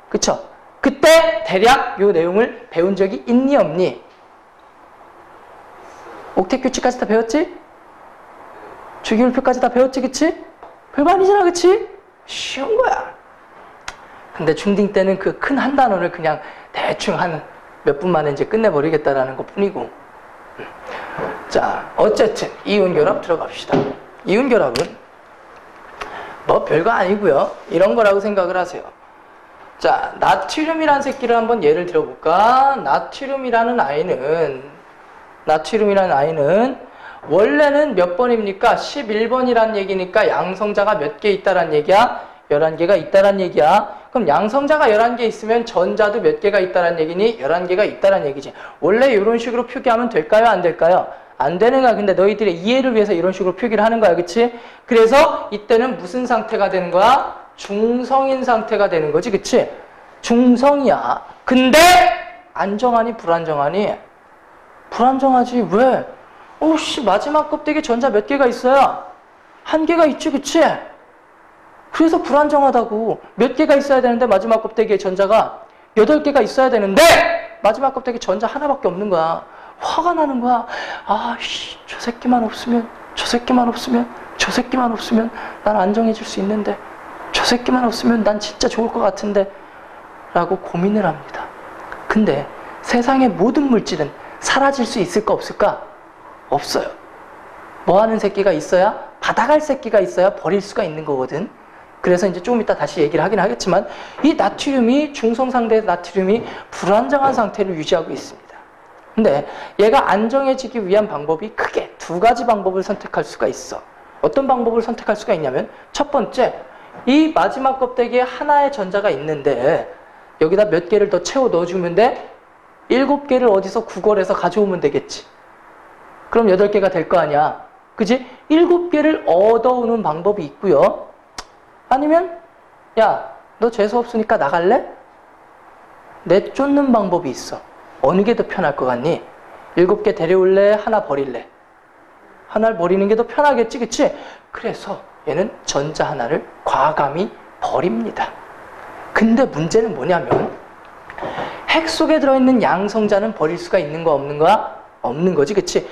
Speaker 1: 그쵸? 그때 대략 요 내용을 배운 적이 있니 없니? 옥텟규칙까지 다 배웠지? 주기율표까지 다 배웠지, 그치? 별거 아니잖아, 그치? 쉬운 거야. 근데 중딩 때는 그 큰 한 단원을 그냥 대충 한 몇 분 만에 이제 끝내버리겠다라는 것 뿐이고. 자, 어쨌든 이온결합 들어갑시다. 이온결합은 뭐 별거 아니고요. 이런 거라고 생각을 하세요. 자, 나트륨이라는 새끼를 한번 예를 들어볼까? 나트륨이라는 아이는 원래는 몇 번입니까? 11번이란 얘기니까 양성자가 몇 개 있다란 얘기야? 11개가 있다란 얘기야. 그럼 양성자가 11개 있으면 전자도 몇 개가 있다란 얘기니? 11개가 있다란 얘기지. 원래 이런 식으로 표기하면 될까요? 안 될까요? 안 되는 거야. 근데 너희들의 이해를 위해서 이런 식으로 표기를 하는 거야. 그치? 그래서 이때는 무슨 상태가 되는 거야? 중성인 상태가 되는 거지. 그치? 중성이야. 근데 안정하니 불안정하니? 불안정하지. 왜? 오씨, 마지막 껍데기 전자 몇 개가 있어야? 한 개가 있지, 그치? 그래서 불안정하다고. 몇 개가 있어야 되는데 마지막 껍데기에 전자가 8개가 있어야 되는데 마지막 껍데기 전자 하나밖에 없는 거야. 화가 나는 거야. 아씨, 저 새끼만 없으면 저 새끼만 없으면 난 안정해질 수 있는데, 저 새끼만 없으면 난 진짜 좋을 것 같은데 라고 고민을 합니다. 근데 세상의 모든 물질은 사라질 수 있을까 없을까? 없어요. 뭐 하는 새끼가 있어야, 받아갈 새끼가 있어야 버릴 수가 있는 거거든. 그래서 이제 조금 이따 다시 얘기를 하긴 하겠지만, 이 나트륨이, 중성 상태의 나트륨이 불안정한 상태를 유지하고 있습니다. 근데 얘가 안정해지기 위한 방법이 크게 두 가지 방법을 선택할 수가 있어. 어떤 방법을 선택할 수가 있냐면, 첫 번째, 이 마지막 껍데기에 하나의 전자가 있는데 여기다 몇 개를 더 채워 넣어주면 돼? 7개를 어디서 구걸해서 가져오면 되겠지. 그럼 8개가 될 거 아니야. 그지? 7개를 얻어오는 방법이 있고요. 아니면 야, 너 재수 없으니까 나갈래? 내쫓는 방법이 있어. 어느 게 더 편할 것 같니? 7개 데려올래? 하나 버릴래? 하나를 버리는 게 더 편하겠지, 그치? 그래서 얘는 전자 하나를 과감히 버립니다. 근데 문제는 뭐냐면, 핵 속에 들어있는 양성자는 버릴 수가 있는 거 없는 거야? 없는 거지, 그치?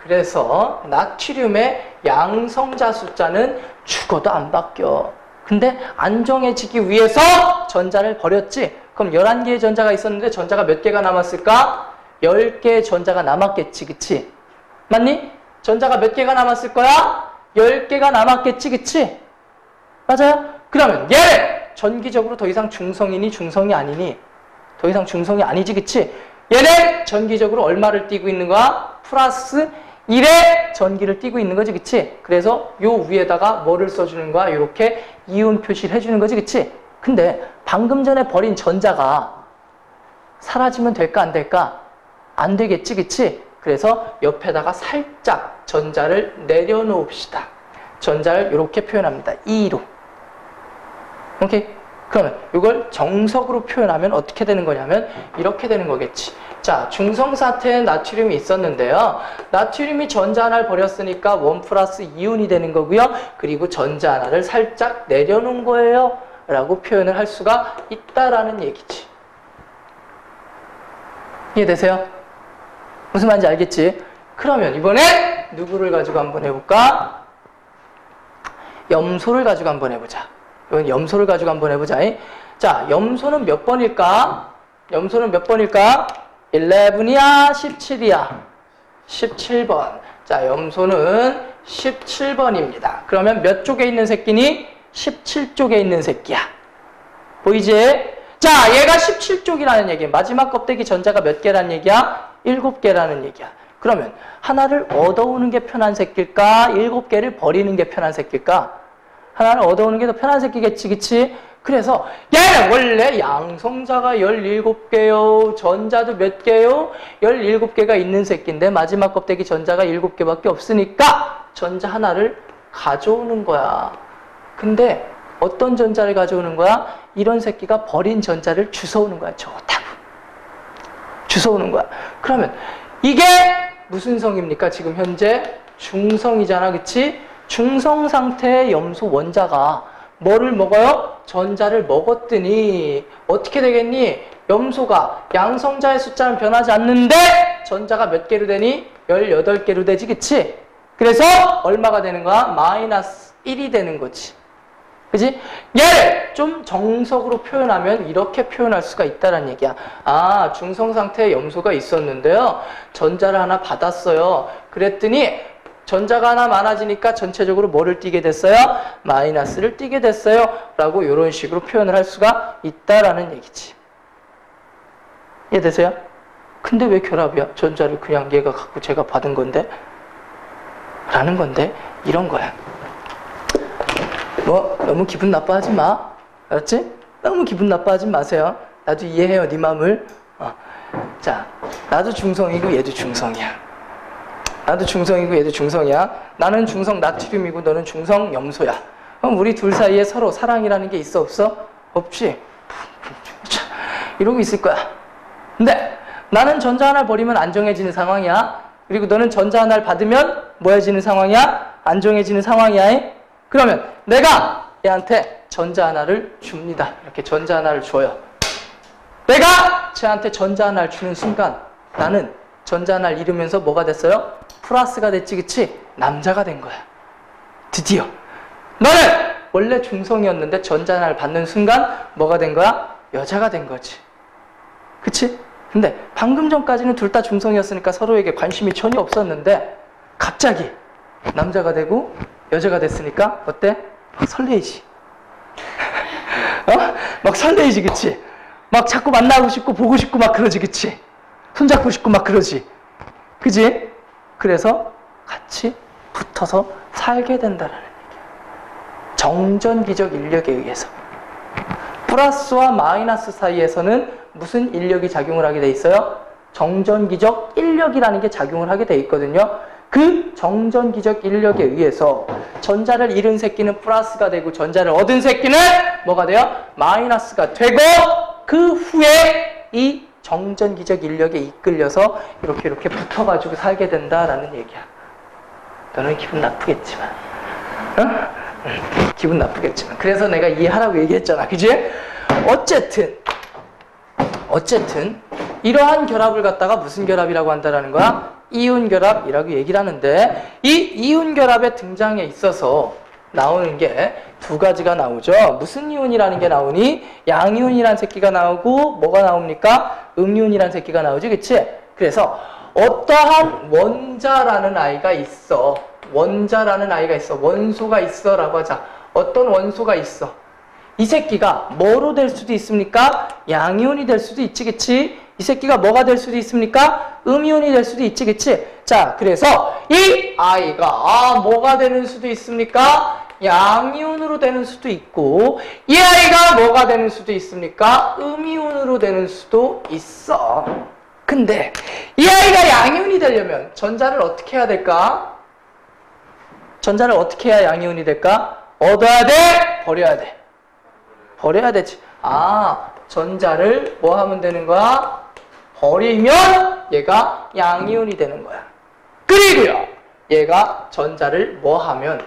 Speaker 1: 그래서 나트륨의 양성자 숫자는 죽어도 안 바뀌어. 근데 안정해지기 위해서 전자를 버렸지? 그럼 11개의 전자가 있었는데 전자가 몇 개가 남았을까? 10개의 전자가 남았겠지, 그치? 맞니? 전자가 몇 개가 남았을 거야? 10개가 남았겠지, 그치? 맞아요? 그러면 얘를 전기적으로 더 이상 중성이니 중성이 아니니? 더 이상 중성이 아니지, 그치? 얘는 전기적으로 얼마를 띠고 있는 거야? 플러스 1의 전기를 띠고 있는 거지, 그치? 그래서 요 위에다가 뭐를 써주는 거야? 이렇게 이온 표시를 해주는 거지, 그치? 근데 방금 전에 버린 전자가 사라지면 될까, 안 될까? 안 되겠지, 그치? 그래서 옆에다가 살짝 전자를 내려놓읍시다. 전자를 이렇게 표현합니다. 2로. 오케이? 그러면 이걸 정석으로 표현하면 어떻게 되는 거냐면 이렇게 되는 거겠지. 자, 중성 상태에 나트륨이 있었는데요. 나트륨이 전자 하나를 버렸으니까 1 플러스 이온이 되는 거고요. 그리고 전자 하나를 살짝 내려놓은 거예요. 라고 표현을 할 수가 있다라는 얘기지. 이해되세요? 무슨 말인지 알겠지? 그러면 이번에 누구를 가지고 한번 해볼까? 염소를 가지고 한번 해보자. 이번 염소를 가지고 한번 해보자. 자, 염소는 몇 번일까? 염소는 몇 번일까? 11이야? 17이야? 17번. 자, 염소는 17번입니다. 그러면 몇 쪽에 있는 새끼니? 17쪽에 있는 새끼야. 보이지? 자, 얘가 17쪽이라는 얘기야. 마지막 껍데기 전자가 몇 개라는 얘기야? 7개라는 얘기야. 그러면 하나를 얻어오는 게 편한 새끼일까? 7개를 버리는 게 편한 새끼일까? 하나를 얻어오는 게 더 편한 새끼겠지, 그치? 그래서 얘는 원래 양성자가 17개요. 전자도 몇 개요? 17개가 있는 새끼인데 마지막 껍데기 전자가 7개밖에 없으니까 전자 하나를 가져오는 거야. 근데 어떤 전자를 가져오는 거야? 이런 새끼가 버린 전자를 주워오는 거야. 좋다고. 주워오는 거야. 그러면 이게 무슨 성입니까? 지금 현재 중성이잖아, 그치? 중성 상태의 염소 원자가 뭐를 먹어요? 전자를 먹었더니 어떻게 되겠니? 염소가 양성자의 숫자는 변하지 않는데 전자가 몇 개로 되니? 18개로 되지, 그치? 그래서 얼마가 되는 거야? 마이너스 1이 되는 거지. 그치? 얘를 좀 정석으로 표현하면 이렇게 표현할 수가 있다는 얘기야. 아, 중성 상태의 염소가 있었는데요. 전자를 하나 받았어요. 그랬더니 전자가 하나 많아지니까 전체적으로 뭐를 띠게 됐어요? 마이너스를 띠게 됐어요. 라고 이런 식으로 표현을 할 수가 있다라는 얘기지. 이해되세요? 근데 왜 결합이야? 전자를 그냥 얘가 갖고 제가 받은 건데? 라는 건데 이런 거야. 뭐 너무 기분 나빠하지 마. 알았지? 너무 기분 나빠하지 마세요. 나도 이해해요, 네 마음을. 자, 나도 중성이고 얘도 중성이야. 나도 중성이고 얘도 중성이야. 나는 중성 나트륨이고 너는 중성 염소야. 그럼 우리 둘 사이에 서로 사랑이라는 게 있어, 없어? 없지? 이러고 있을 거야. 근데 나는 전자 하나를 버리면 안정해지는 상황이야. 그리고 너는 전자 하나를 받으면 뭐해지는 상황이야? 안정해지는 상황이야. 그러면 내가 얘한테 전자 하나를 줍니다. 이렇게 전자 하나를 줘요. 내가 쟤한테 전자 하나를 주는 순간 나는 전자를 잃으면서 뭐가 됐어요? 플러스가 됐지, 그치? 남자가 된 거야. 드디어. 너는 원래 중성이었는데 전자를 받는 순간 뭐가 된 거야? 여자가 된 거지. 그치? 근데 방금 전까지는 둘 다 중성이었으니까 서로에게 관심이 전혀 없었는데 갑자기 남자가 되고 여자가 됐으니까 어때? 막 설레이지. 어? 막 설레이지, 그치? 막 자꾸 만나고 싶고 보고 싶고 막 그러지, 그치? 손잡고 싶고 막 그러지. 그지? 그래서 같이 붙어서 살게 된다는 얘기야. 정전기적 인력에 의해서. 플러스와 마이너스 사이에서는 무슨 인력이 작용을 하게 돼 있어요? 정전기적 인력이라는 게 작용을 하게 돼 있거든요. 그 정전기적 인력에 의해서 전자를 잃은 새끼는 플러스가 되고 전자를 얻은 새끼는 뭐가 돼요? 마이너스가 되고 그 후에 이 정전기적 인력에 이끌려서 이렇게 붙어가지고 살게 된다라는 얘기야. 너는 기분 나쁘겠지만, 어? 기분 나쁘겠지만. 그래서 내가 이해하라고 얘기했잖아, 그지? 어쨌든 이러한 결합을 갖다가 무슨 결합이라고 한다라는 거야? 이온결합이라고 얘기를 하는데 이 이온결합의 등장에 있어서 나오는 게 두 가지가 나오죠. 무슨 이온이라는 게 나오니? 양이온이라는 새끼가 나오고 뭐가 나옵니까? 음이온이라는 새끼가 나오지, 그치? 그래서 어떠한 원자라는 아이가 있어. 원소가 있어 라고 하자. 어떤 원소가 있어. 이 새끼가 뭐로 될 수도 있습니까? 양이온이 될 수도 있지, 그치? 이 새끼가 뭐가 될 수도 있습니까? 음이온이 될 수도 있지, 그치? 자, 그래서 이 아이가 뭐가 되는 수도 있습니까? 양이온으로 되는 수도 있고 이 아이가 뭐가 되는 수도 있습니까? 음이온으로 되는 수도 있어. 근데 이 아이가 양이온이 되려면 전자를 어떻게 해야 될까? 전자를 어떻게 해야 양이온이 될까? 얻어야 돼? 버려야 돼? 버려야 되지. 아, 전자를 뭐 하면 되는 거야? 버리면 얘가 양이온이 되는 거야. 그리고요, 얘가 전자를 뭐 하면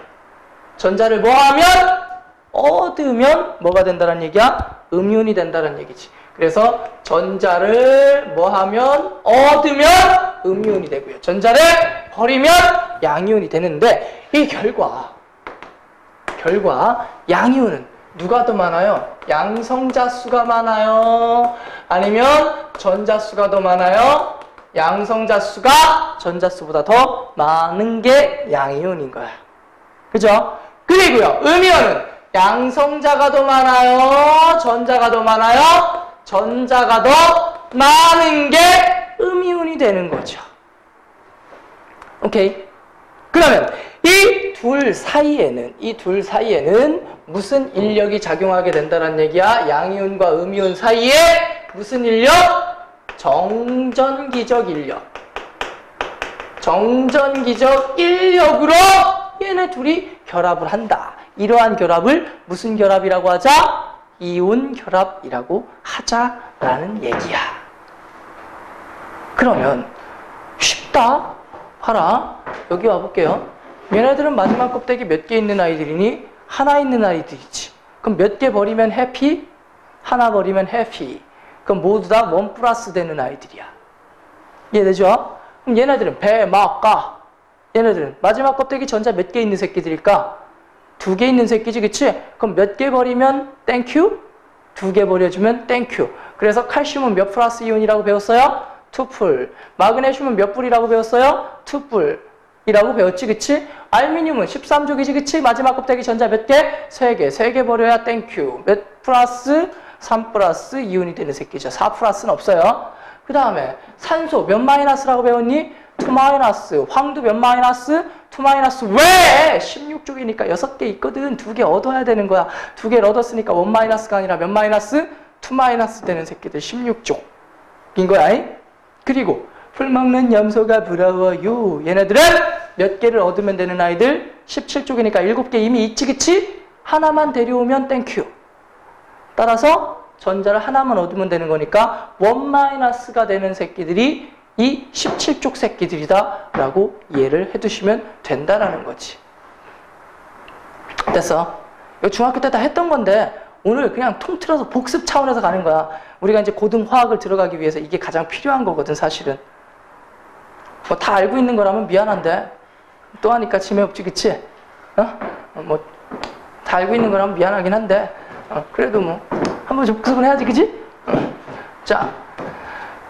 Speaker 1: 얻으면 뭐가 된다는 얘기야? 음이온이 된다는 얘기지. 그래서 전자를 뭐 하면 얻으면 음이온이 되고요. 전자를 버리면 양이온이 되는데 이 결과 양이온은 누가 더 많아요? 양성자 수가 많아요? 아니면 전자 수가 더 많아요? 양성자 수가 전자 수보다 더 많은 게 양이온인 거야. 그죠? 그리고요, 음이온은 양성자가 더 많아요? 전자가 더 많아요? 전자가 더 많은 게 음이온이 되는 거죠. 오케이? 그러면 이 둘 사이에는 무슨 인력이 작용하게 된다는 얘기야? 양이온과 음이온 사이에 무슨 인력? 정전기적 인력. 정전기적 인력으로 얘네 둘이 결합을 한다. 이러한 결합을 무슨 결합이라고 하자? 이온 결합이라고 하자라는 얘기야. 그러면 쉽다. 봐라. 여기 와볼게요. 얘네들은 마지막 껍데기 몇 개 있는 아이들이니? 하나 있는 아이들이지. 그럼 몇 개 버리면 해피? 하나 버리면 해피. 그럼 모두 다 원 플러스 되는 아이들이야. 이해되죠? 그럼 얘네들은 배, 막, 가. 얘네들은 마지막 껍데기 전자 몇 개 있는 새끼들일까? 2개 있는 새끼지, 그치? 그럼 몇 개 버리면 땡큐? 2개 버려주면 땡큐. 그래서 칼슘은 몇 플러스 이온이라고 배웠어요? 2풀. 마그네슘은 몇 풀이라고 배웠어요? 2풀이라고 배웠지, 그치? 알루미늄은 13족이지, 그치? 마지막 껍데기 전자 몇 개? 3개. 3개 버려야 땡큐. 몇 플러스? 3 플러스 이온이 되는 새끼죠. 4 플러스는 없어요. 그 다음에 산소 몇 마이너스라고 배웠니? 2 마이너스. 황도 몇 마이너스? 2 마이너스. 왜? 16족이니까 6개 있거든. 2개 얻어야 되는 거야. 2개를 얻었으니까 1 마이너스가 아니라 몇 마이너스? 2 마이너스 되는 새끼들 16족인 거야. 그리고 풀 먹는 염소가 부러워요. 얘네들은 몇 개를 얻으면 되는 아이들? 17쪽이니까 7개 이미 있지, 그치? 하나만 데려오면 땡큐. 따라서 전자를 하나만 얻으면 되는 거니까 1-가 되는 새끼들이 이 17쪽 새끼들이다 라고 이해를 해두시면 된다라는 거지. 됐어? 이거 중학교 때 다 했던 건데 오늘 그냥 통틀어서 복습 차원에서 가는 거야. 우리가 이제 고등화학을 들어가기 위해서 이게 가장 필요한 거거든, 사실은. 뭐 다 알고 있는 거라면 미안한데 또 하니까 침해 없지, 그치? 뭐 다 알고 있는 거라면 미안하긴 한데 그래도 뭐 한번 복습은 해야지, 그치? 자,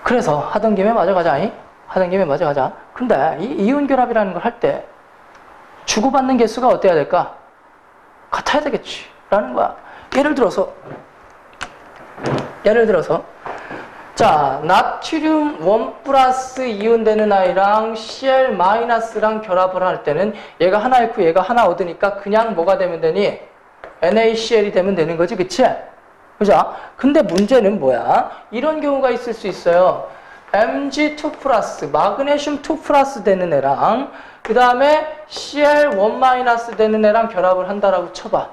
Speaker 1: 그래서 하던 김에 마저 가자. 하던 김에 마저 가자. 근데 이 이온결합이라는 걸 할 때 주고받는 개수가 어때야 될까? 같아야 되겠지 라는 거야. 예를 들어서 자, 나트륨 1 플러스 이온되는 아이랑 Cl 마이너스랑 결합을 할 때는 얘가 하나 잃고 얘가 하나 얻으니까 그냥 뭐가 되면 되니? NaCl이 되면 되는 거지, 그치? 그죠? 근데 문제는 뭐야? 이런 경우가 있을 수 있어요. Mg2 플러스, 마그네슘 2 플러스 되는 애랑 그 다음에 Cl1 마이너스 되는 애랑 결합을 한다라고 쳐봐.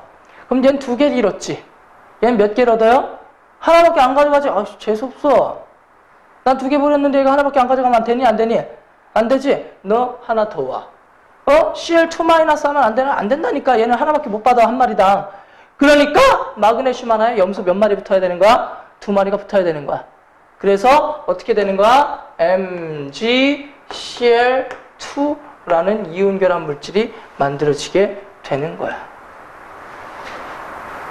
Speaker 1: 그럼 얘는 2개 잃었지? 얘는 몇 개를 얻어요? 하나밖에 안 가져가지. 아, 재수없어. 난 2개 버렸는데 얘가 하나밖에 안 가져가면 되니 안 되니? 안 되지? 너 하나 더 와. Cl2 마이너스 하면 안 되나? 안 된다니까. 얘는 하나밖에 못 받아, 한 마리당. 그러니까 마그네슘 하나에 염소 몇 마리 붙어야 되는 거야? 2마리가 붙어야 되는 거야. 그래서 어떻게 되는 거야? MgCl2라는 이온결합 물질이 만들어지게 되는 거야.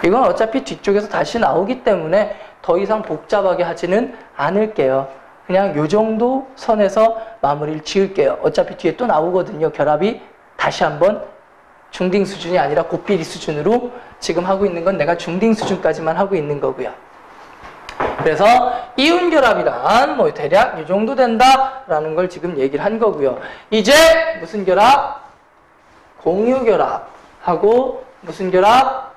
Speaker 1: 이건 어차피 뒤쪽에서 다시 나오기 때문에 더 이상 복잡하게 하지는 않을게요. 그냥 요 정도 선에서 마무리를 지을게요. 어차피 뒤에 또 나오거든요. 결합이 다시 한번 중딩 수준이 아니라 고비리 수준으로 지금 하고 있는 건 내가 중딩 수준까지만 하고 있는 거고요. 그래서 이온결합이란 뭐 대략 이 정도 된다라는 걸 지금 얘기를 한 거고요. 이제 무슨 결합? 공유결합하고 무슨 결합?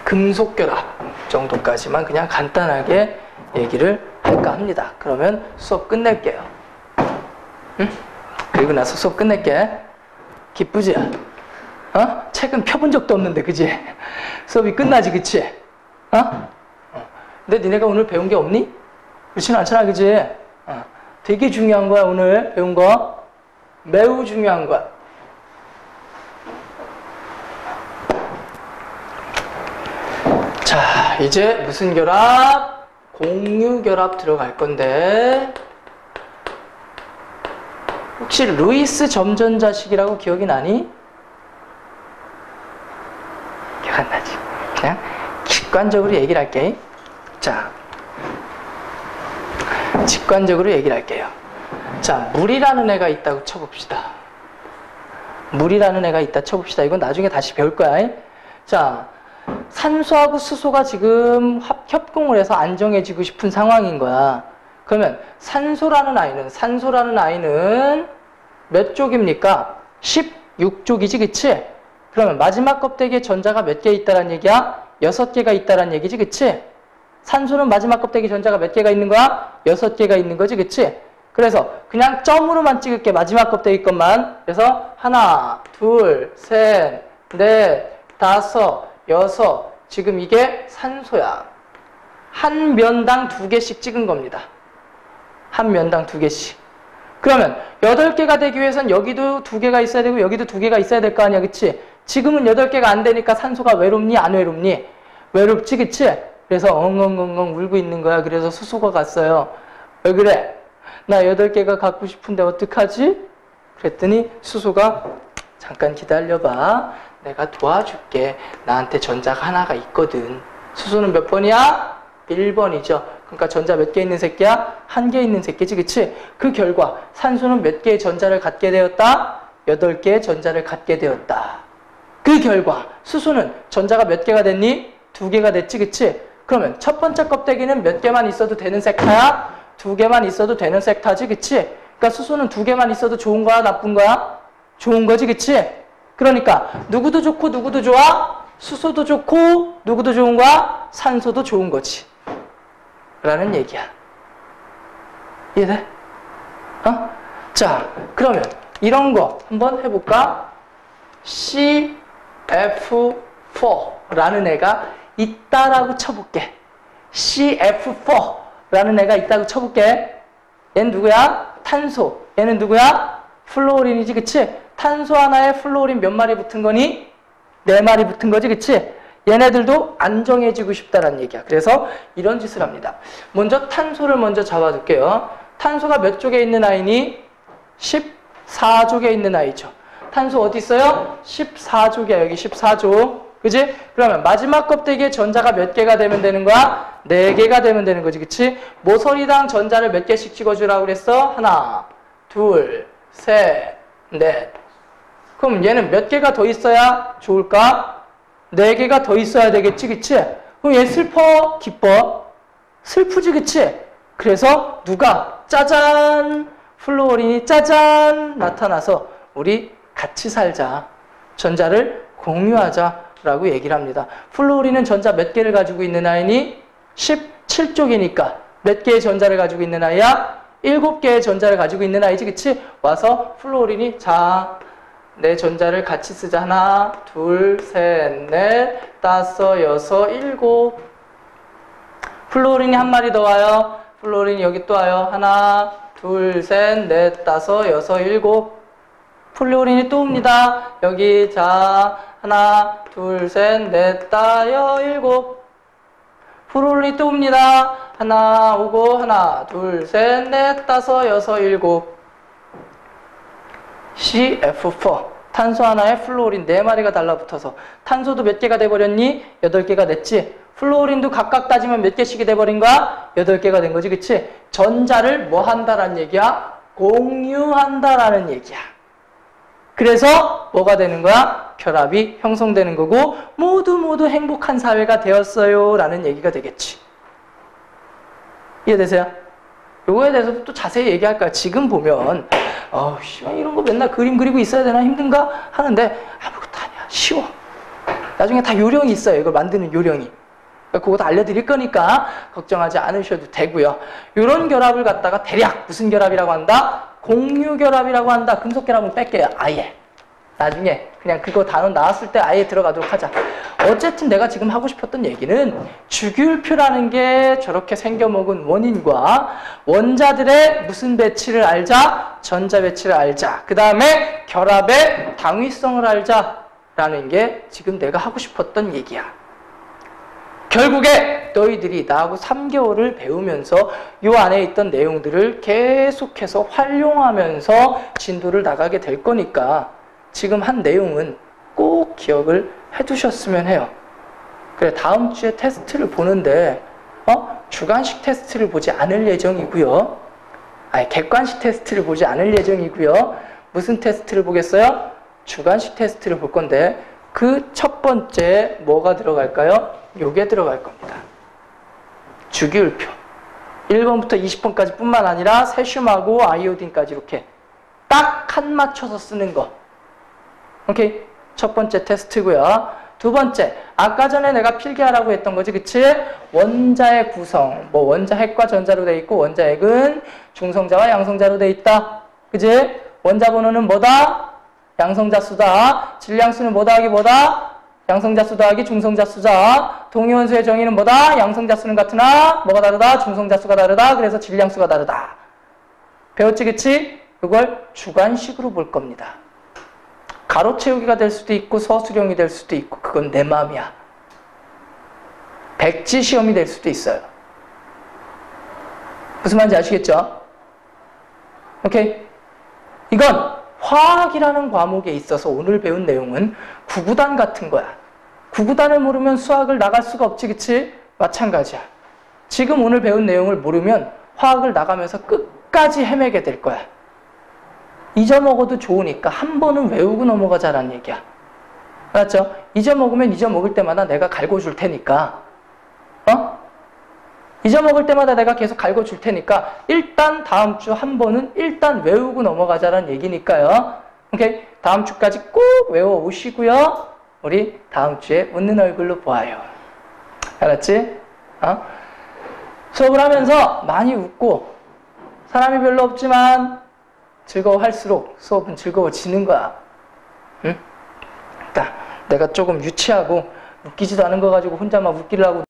Speaker 1: 금속결합 정도까지만 그냥 간단하게 얘기를 할까 합니다. 그러면 수업 끝낼게요. 응? 그리고 나서 수업 끝낼게. 기쁘지? 책은 펴본 적도 없는데, 그지? 수업이 끝나지, 그치? 근데 니네가 오늘 배운 게 없니? 그렇지는 않잖아, 그지? 되게 중요한 거야, 오늘 배운 거. 매우 중요한 거야. 자, 이제 무슨 결합? 공유결합 들어갈 건데 혹시 루이스 점전자식이라고 기억이 나니? 기억 안 나지? 그냥 직관적으로 얘기를 할게. 자, 직관적으로 얘기를 할게요. 자, 물이라는 애가 있다고 쳐봅시다. 물이라는 애가 있다 쳐봅시다. 이건 나중에 다시 배울 거야. 자, 산소하고 수소가 지금 협공을 해서 안정해지고 싶은 상황인 거야. 그러면 산소라는 아이는 몇 쪽입니까? 16쪽이지, 그치? 그러면 마지막 껍데기에 전자가 몇 개 있다란 얘기야? 6개가 있다란 얘기지, 그치? 산소는 마지막 껍데기 전자가 몇 개가 있는 거야? 6개가 있는 거지, 그치? 그래서 그냥 점으로만 찍을게, 마지막 껍데기 것만. 그래서 하나, 둘, 셋, 넷, 다섯, 여섯. 지금 이게 산소야. 한 면당 2개씩 찍은 겁니다. 한 면당 2개씩. 그러면 8개가 되기 위해선 여기도 2개가 있어야 되고 여기도 2개가 있어야 될 거 아니야, 그치? 지금은 8개가 안 되니까 산소가 외롭니 안 외롭니? 외롭지, 그치? 그래서 엉엉엉엉 울고 있는 거야. 그래서 수소가 갔어요. 왜 그래? 나 8개가 갖고 싶은데 어떡하지? 그랬더니 수소가 잠깐 기다려봐. 내가 도와줄게. 나한테 전자가 하나가 있거든. 수소는 몇 번이야? 1번이죠. 그러니까 전자 몇 개 있는 새끼야? 1개 있는 새끼지, 그치? 그 결과 산소는 몇 개의 전자를 갖게 되었다? 8개의 전자를 갖게 되었다. 그 결과 수소는 전자가 몇 개가 됐니? 2개가 됐지, 그치? 그러면 첫 번째 껍데기는 몇 개만 있어도 되는 섹타야? 2개만 있어도 되는 섹타지, 그치? 그러니까 수소는 2개만 있어도 좋은 거야, 나쁜 거야? 좋은 거지, 그치? 그러니까 누구도 좋고 누구도 좋아? 수소도 좋고 누구도 좋은 거야? 산소도 좋은 거지. 라는 얘기야. 이해돼? 자, 그러면 이런 거 한번 해볼까? CF4라는 애가 있다라고 쳐볼게. CF4라는 애가 있다고 쳐볼게. 얘는 누구야? 탄소. 얘는 누구야? 플로린이지, 그치? 탄소 하나에 플로린 몇 마리 붙은 거니? 4마리 붙은 거지, 그치? 얘네들도 안정해지고 싶다는 얘기야. 그래서 이런 짓을 합니다. 먼저 탄소를 먼저 잡아둘게요. 탄소가 몇 쪽에 있는 아이니? 14쪽에 있는 아이죠. 탄소 어디 있어요? 14쪽이야. 여기 14쪽. 그지? 그러면 마지막 껍데기에 전자가 몇 개가 되면 되는 거야? 4개가 되면 되는 거지. 그치? 모서리당 전자를 몇 개씩 찍어주라고 그랬어? 하나, 둘, 셋, 넷. 그럼 얘는 몇 개가 더 있어야 좋을까? 4개가 더 있어야 되겠지. 그치? 그럼 얘 슬퍼? 기뻐? 슬프지. 그치? 그래서 누가 짜잔! 플루오린이 짜잔! 나타나서 우리 같이 살자. 전자를 공유하자. 라고 얘기를 합니다. 플루오린은 전자 몇 개를 가지고 있는 아이니? 17쪽이니까 몇 개의 전자를 가지고 있는 아이야? 7개의 전자를 가지고 있는 아이지. 그치? 와서 플루오린이 자, 내 전자를 같이 쓰자. 하나, 둘, 셋, 넷, 다섯, 여섯, 일곱. 플루오린이 한 마리 더 와요. 플루오린이 여기 또 와요. 하나, 둘, 셋, 넷, 다섯, 여섯, 일곱. 플루오린이 또 옵니다. 여기 자, 하나, 둘, 셋, 넷, 다섯, 일곱. 플루오린이 또 옵니다. 하나 오고 하나, 둘, 셋, 넷, 다섯, 여섯, 일곱. CF4. 탄소 하나에 플루오린 4마리가 달라붙어서 탄소도 몇 개가 돼버렸니? 8개가 됐지. 플루오린도 각각 따지면 몇 개씩이 돼버린 거야? 8개가 된 거지. 그치? 전자를 뭐 한다라는 얘기야? 공유한다라는 얘기야. 그래서 뭐가 되는 거야? 결합이 형성되는 거고 모두 행복한 사회가 되었어요 라는 얘기가 되겠지. 이해되세요? 요거에 대해서 또 자세히 얘기할 거야. 지금 보면 이런 거 맨날 그림 그리고 있어야 되나 힘든가 하는데 아무것도 아니야. 쉬워. 나중에 다 요령이 있어요. 이걸 만드는 요령이. 그것도 알려드릴 거니까 걱정하지 않으셔도 되고요. 이런 결합을 갖다가 대략 무슨 결합이라고 한다? 공유결합이라고 한다. 금속결합은 뺄게요. 아예. 나중에 그냥 그거 단어 나왔을 때 아예 들어가도록 하자. 어쨌든 내가 지금 하고 싶었던 얘기는 주기율표라는 게 저렇게 생겨먹은 원인과 원자들의 무슨 배치를 알자? 전자 배치를 알자. 그 다음에 결합의 당위성을 알자라는 게 지금 내가 하고 싶었던 얘기야. 결국에 너희들이 나하고 3개월을 배우면서 요 안에 있던 내용들을 계속해서 활용하면서 진도를 나가게 될 거니까 지금 한 내용은 꼭 기억을 해두셨으면 해요. 그래, 다음 주에 테스트를 보는데 주관식 테스트를 보지 않을 예정이고요. 객관식 테스트를 보지 않을 예정이고요. 무슨 테스트를 보겠어요? 주관식 테스트를 볼 건데 그 첫 번째 뭐가 들어갈까요? 요게 들어갈 겁니다. 주기율표. 1번부터 20번까지 뿐만 아니라 세슘하고 아이오딘까지 이렇게 딱 칸 맞춰서 쓰는 거. 오케이? 첫 번째 테스트고요. 두 번째, 아까 전에 내가 필기하라고 했던 거지, 그치? 원자의 구성. 뭐 원자 핵과 전자로 돼 있고 원자핵은 중성자와 양성자로 돼 있다. 그치? 원자 번호는 뭐다? 양성자 수다. 질량수는 뭐 더하기 뭐다? 양성자 수 더하기 중성자 수자. 동위원수의 정의는 뭐다? 양성자 수는 같으나 뭐가 다르다? 중성자 수가 다르다. 그래서 질량수가 다르다. 배웠지, 그치? 이걸 주관식으로 볼 겁니다. 가로 채우기가 될 수도 있고 서술형이 될 수도 있고 그건 내 마음이야. 백지 시험이 될 수도 있어요. 무슨 말인지 아시겠죠? 오케이? 이건 화학이라는 과목에 있어서 오늘 배운 내용은 구구단 같은 거야. 구구단을 모르면 수학을 나갈 수가 없지, 그치? 마찬가지야. 지금 오늘 배운 내용을 모르면 화학을 나가면서 끝까지 헤매게 될 거야. 잊어먹어도 좋으니까 한 번은 외우고 넘어가자라는 얘기야. 알았죠? 잊어먹으면 잊어먹을 때마다 내가 갈궈줄 테니까 잊어먹을 때마다 내가 계속 갈궈줄 테니까 일단 다음 주 한 번은 일단 외우고 넘어가자라는 얘기니까요. 오케이? 다음 주까지 꼭 외워오시고요. 우리 다음 주에 웃는 얼굴로 보아요. 알았지? 수업을 하면서 많이 웃고 사람이 별로 없지만 즐거워할수록 수업은 즐거워지는 거야. 응? 그러니까 내가 조금 유치하고 웃기지도 않은 거 가지고 혼자 막 웃기려고